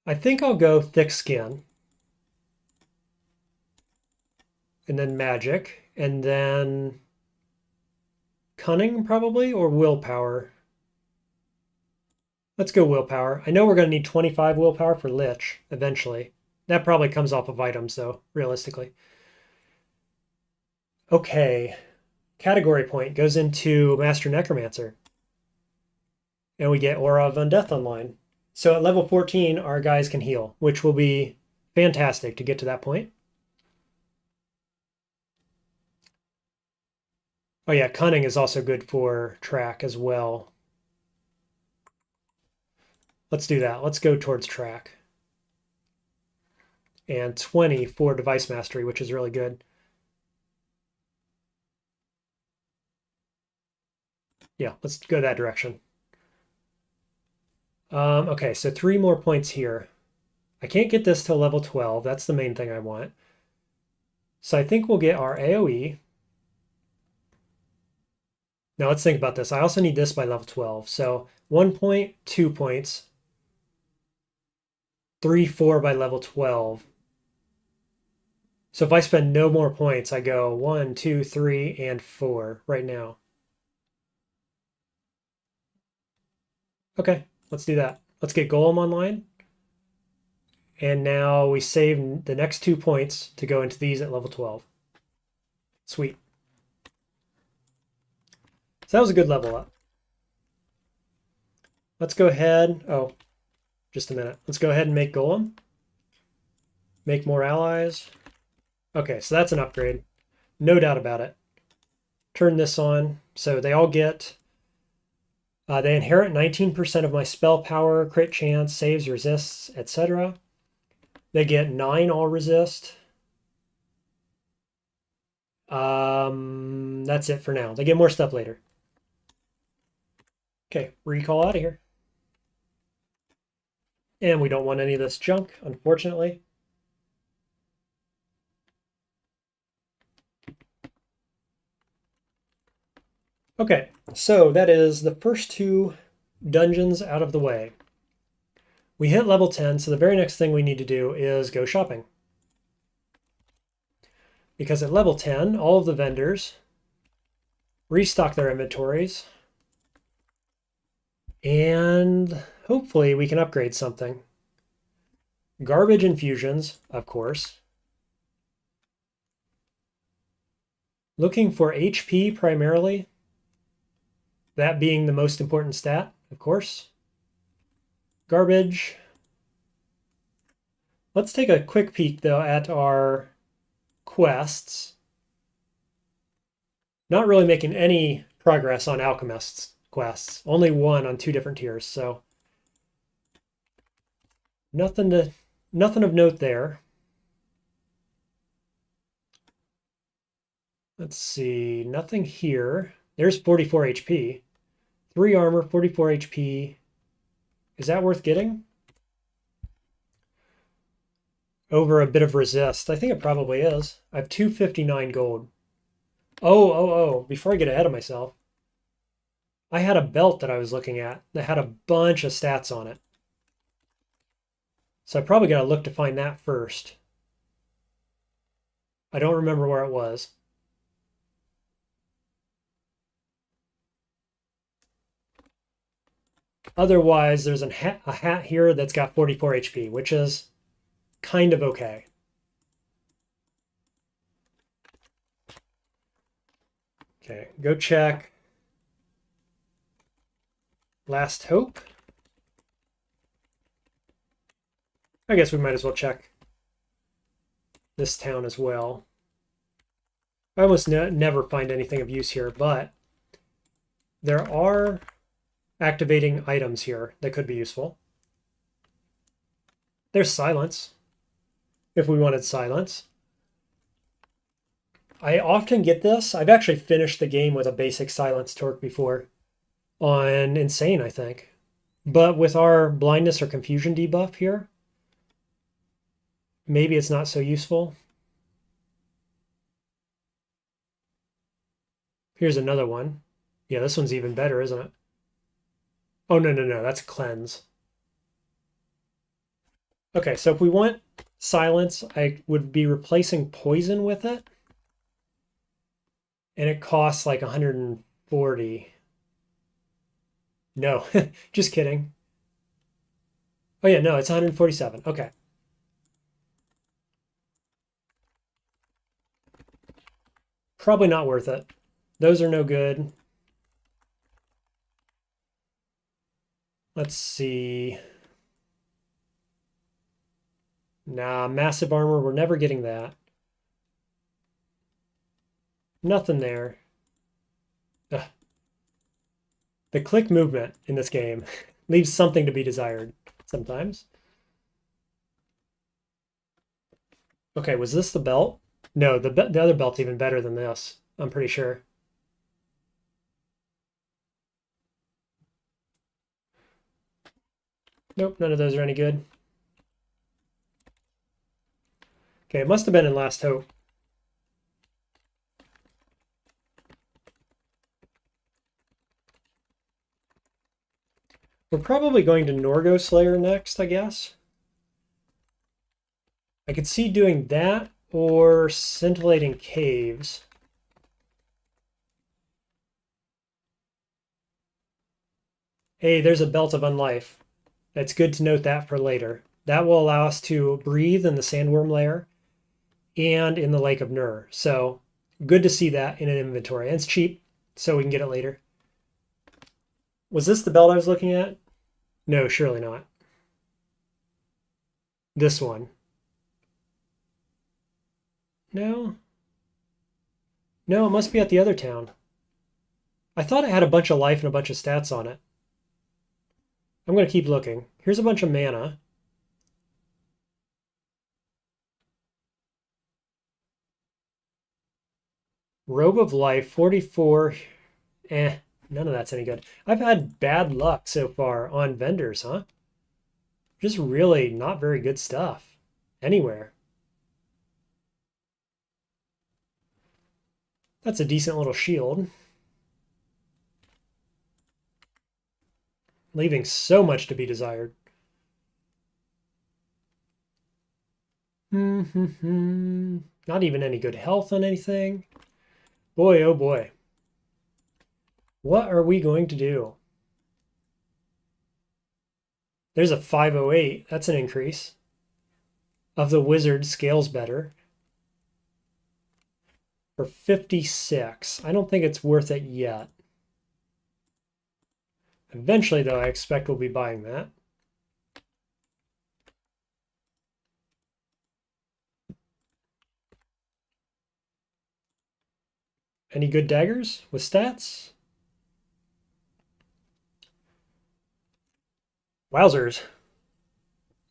I think I'll go thick skin. And then magic. And then cunning probably, or willpower. Let's go willpower. I know we're going to need 25 willpower for Lich eventually. That probably comes off of items though, realistically. Okay. Category point goes into Master Necromancer. And we get Aura of Undeath online. So at level 14, our guys can heal, which will be fantastic to get to that point. Oh yeah, Cunning is also good for track as well. Let's do that. Let's go towards track. And 20 for Device Mastery, which is really good. Yeah, let's go that direction. Okay, so 3 more points here. I can't get this till level 12. That's the main thing I want. So I think we'll get our AoE. Now let's think about this. I also need this by level 12. So 1 point, 2 points, 3, 4 by level 12. So if I spend no more points, I go 1, 2, 3, and 4 right now. Okay, let's do that. Let's get Golem online. And now we save the next 2 points to go into these at level 12. Sweet. So that was a good level up. Let's go ahead. Oh, just a minute. Let's go ahead and make Golem. Make more allies. Okay, so that's an upgrade. No doubt about it. Turn this on. So they all get... they inherit 19% of my spell power, crit chance, saves, resists, etc. They get 9 all resist. That's it for now. They get more stuff later. Okay, recall out of here. And we don't want any of this junk, unfortunately. Okay, so that is the first 2 dungeons out of the way. We hit level 10, so the very next thing we need to do is go shopping. Because at level 10, all of the vendors restock their inventories, and hopefully we can upgrade something. Garbage infusions, of course. Looking for HP primarily. That being the most important stat, of course. Garbage. Let's take a quick peek, though, at our quests. Not really making any progress on Alchemist's quests. Only 1 on 2 different tiers, so nothing of note there. Let's see, nothing here. There's 44 HP. 3 armor, 44 HP. Is that worth getting? Over a bit of resist. I think it probably is. I have 259 gold. Oh, before I get ahead of myself. I had a belt that I was looking at that had a bunch of stats on it. So I probably got to look to find that first. I don't remember where it was. Otherwise, there's a hat here that's got 44 HP, which is kind of okay. Okay, go check Last Hope. I guess we might as well check this town as well. I almost never find anything of use here, but there are activating items here that could be useful. There's silence, if we wanted silence. I often get this. I've actually finished the game with a basic silence torque before on Insane, I think. But with our blindness or confusion debuff here, maybe it's not so useful. Here's another one. Yeah, this one's even better, isn't it? Oh, no, that's cleanse. Okay, so if we want silence, I would be replacing poison with it. And it costs like 140. No, just kidding. Oh yeah, no, it's 147. Okay. Probably not worth it. Those are no good. Let's see. Nah, massive armor, we're never getting that. Nothing there. Ugh. The click movement in this game leaves something to be desired sometimes. Okay, was this the belt? No, the other belt's even better than this, I'm pretty sure. Nope, none of those are any good. Okay, it must have been in Last Hope. We're probably going to Norgo Slayer next, I guess. I could see doing that or Scintillating Caves. Hey, there's a Belt of Unlife. It's good to note that for later. That will allow us to breathe in the Sandworm layer and in the Lake of Nur. So good to see that in an inventory. And it's cheap, so we can get it later. Was this the belt I was looking at? No, surely not. This one. No. No, it must be at the other town. I thought it had a bunch of life and a bunch of stats on it. I'm going to keep looking. Here's a bunch of mana. Robe of Life, 44. None of that's any good. I've had bad luck so far on vendors, huh? Just really not very good stuff. Anywhere. That's a decent little shield. Leaving so much to be desired. Not even any good health on anything. Boy, oh boy. What are we going to do? There's a 508. That's an increase. Of the wizard scales better. For 56. I don't think it's worth it yet. Eventually, though, I expect we'll be buying that. Any good daggers with stats? Wowzers.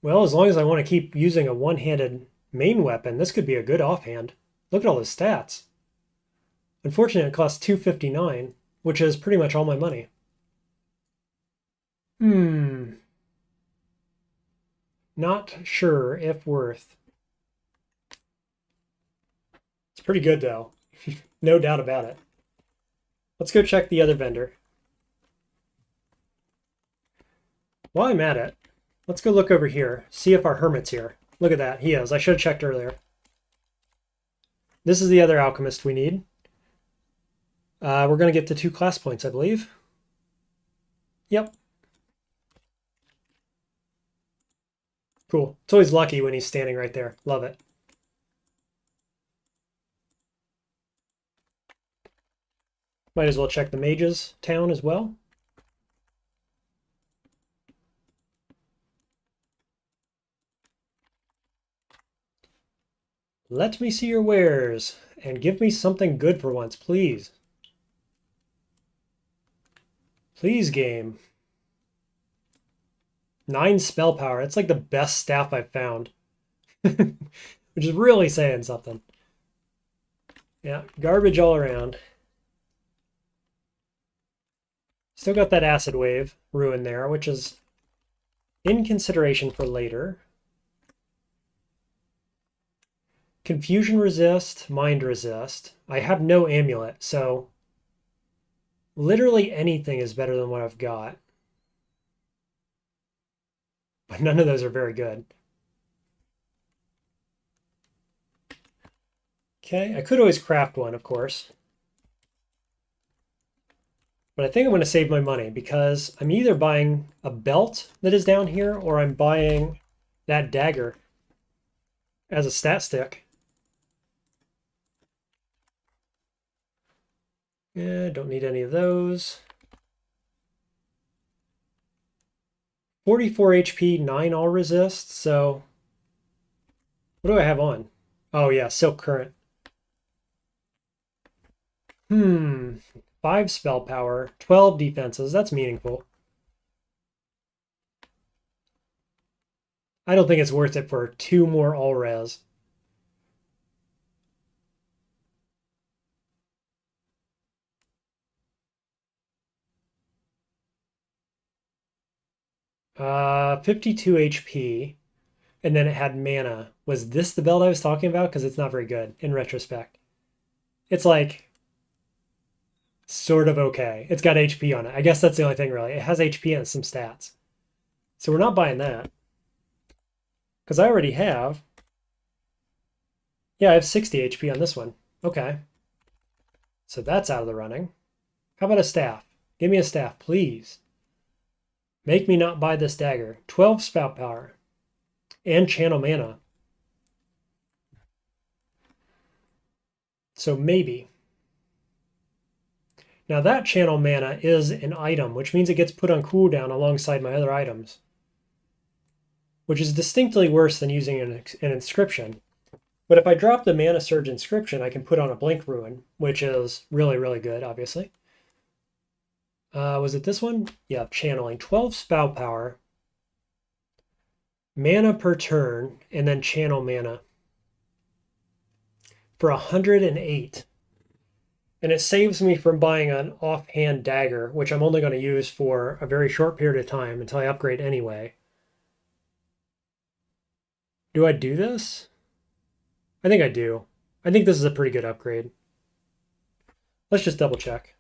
Well, as long as I want to keep using a one-handed main weapon, this could be a good offhand. Look at all the stats. Unfortunately, it costs $259, which is pretty much all my money. Not sure if worth. It's pretty good, though. No doubt about it. Let's go check the other vendor. While I'm at it, let's go look over here, see if our hermit's here. Look at that, he is. I should have checked earlier. This is the other alchemist we need. We're going to get the 2 class points, I believe. Yep. Cool. It's always lucky when he's standing right there. Love it. Might as well check the mages town as well. Let me see your wares and give me something good for once, please. Please, game. 9 spell power. It's like the best staff I've found. Which is really saying something. Yeah, garbage all around. Still got that acid wave ruin there, which is in consideration for later. Confusion resist, mind resist. I have no amulet, so literally anything is better than what I've got. But none of those are very good. Okay, I could always craft one, of course. But I think I'm going to save my money because I'm either buying a belt that is down here or I'm buying that dagger as a stat stick. Yeah, don't need any of those. 44 HP, 9 all resist, so what do I have on? Oh yeah, Silk Current. 5 spell power, 12 defenses, that's meaningful. I don't think it's worth it for 2 more all res. Uh, 52 HP, and then it had mana. Was this the build I was talking about? Because it's not very good in retrospect. It's like sort of okay. It's got HP on it. I guess that's the only thing really. It has HP and some stats. So we're not buying that. Because I already have. Yeah, I have 60 HP on this one. Okay. So that's out of the running. How about a staff? Give me a staff, please. Make me not buy this dagger. 12 spout power. And channel mana. So maybe. Now that channel mana is an item, which means it gets put on cooldown alongside my other items. Which is distinctly worse than using an inscription. But if I drop the Mana Surge inscription, I can put on a Blink Ruin, which is really, really good, obviously. Was it this one? Yeah, channeling. 12 spout power. Mana per turn, and then channel mana. For 108. And it saves me from buying an offhand dagger, which I'm only going to use for a very short period of time until I upgrade anyway. Do I do this? I think I do. I think this is a pretty good upgrade. Let's just double check.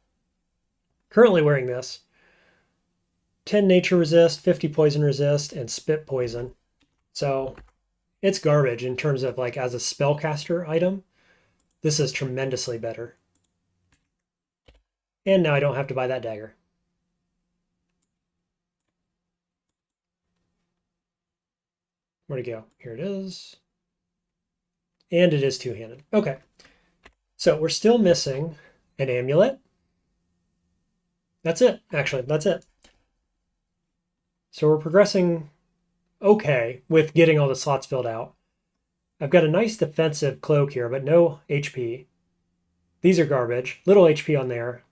Currently wearing this. 10 nature resist, 50 poison resist, and spit poison. So it's garbage in terms of like as a spellcaster item. This is tremendously better. And now I don't have to buy that dagger. Where'd it go? Here it is. And it is two-handed. Okay. So we're still missing an amulet. That's it, actually. That's it. So we're progressing okay with getting all the slots filled out. I've got a nice defensive cloak here, but no HP. These are garbage. Little HP on there.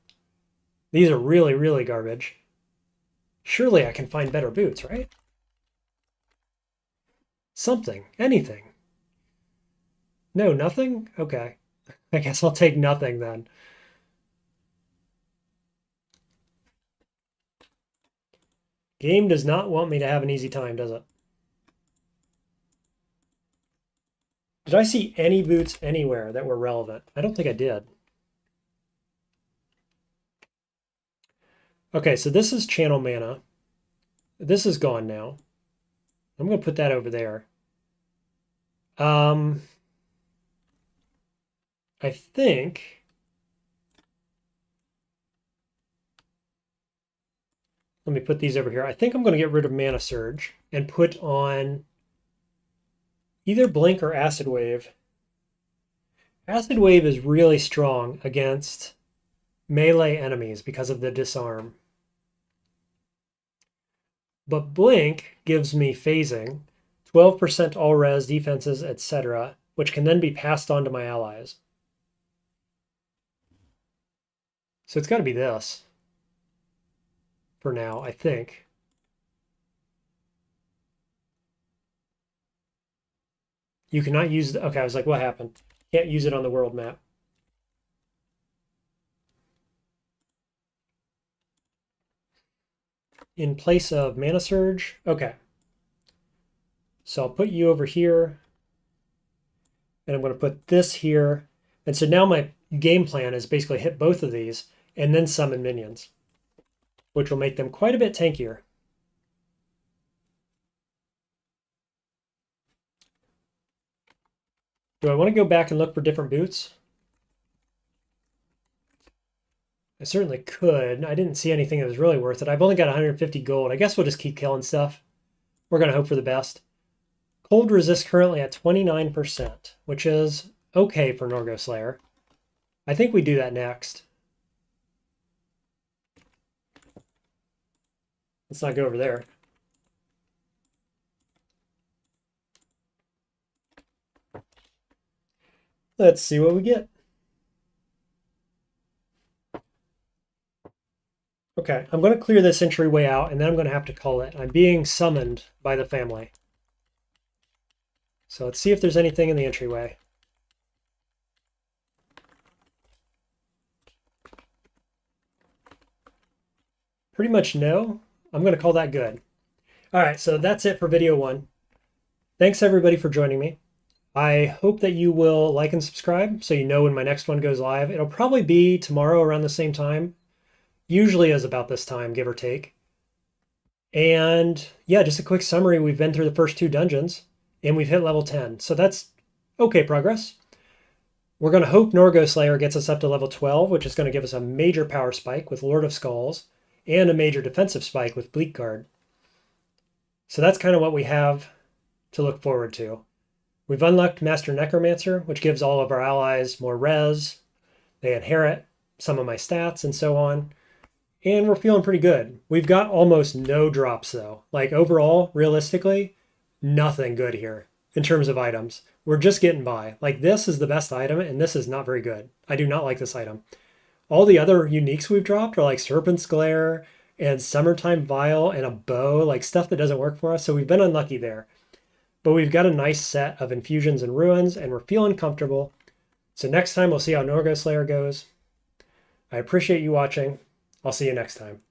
These are really, really garbage. Surely I can find better boots, right? Something. Anything. No, nothing? Okay. I guess I'll take nothing then. Game does not want me to have an easy time, does it? Did I see any boots anywhere that were relevant? I don't think I did. Okay, so this is channel mana. This is gone now. I'm going to put that over there. I think... Let me put these over here. I think I'm going to get rid of Mana Surge and put on either Blink or Acid Wave. Acid Wave is really strong against melee enemies because of the disarm. But Blink gives me phasing, 12% all res, defenses, etc., which can then be passed on to my allies. So it's got to be this. For now, I think. You cannot use the, okay, I was like, what happened? Can't use it on the world map. In place of Mana Surge, okay. So I'll put you over here, and I'm going to put this here. And so now my game plan is basically hit both of these and then summon minions, which will make them quite a bit tankier. Do I want to go back and look for different boots? I certainly could. I didn't see anything that was really worth it. I've only got 150 gold. I guess we'll just keep killing stuff. We're going to hope for the best. Cold resist currently at 29%, which is okay for Norgo Slayer. I think we do that next. Let's not go over there. Let's see what we get. Okay, I'm going to clear this entryway out, and then I'm going to have to call it. I'm being summoned by the family. So let's see if there's anything in the entryway. Pretty much no. I'm going to call that good. All right, so that's it for video 1. Thanks everybody for joining me. I hope that you will like and subscribe so you know when my next one goes live. It'll probably be tomorrow around the same time. Usually is about this time, give or take. And yeah, just a quick summary. We've been through the first 2 dungeons and we've hit level 10. So that's okay progress. We're going to hope Norgo Slayer gets us up to level 12, which is going to give us a major power spike with Lord of Skulls and a major defensive spike with Bleak Guard. So that's kind of what we have to look forward to. We've unlocked Master Necromancer, which gives all of our allies more res. They inherit some of my stats and so on. And we're feeling pretty good. We've got almost no drops though. Like overall, realistically, nothing good here in terms of items. We're just getting by. Like this is the best item and this is not very good. I do not like this item. All the other uniques we've dropped are like Serpent's Glare and Summertime Vial and a bow, like stuff that doesn't work for us. So we've been unlucky there. But we've got a nice set of infusions and ruins and we're feeling comfortable. So next time we'll see how Norgo Slayer goes. I appreciate you watching. I'll see you next time.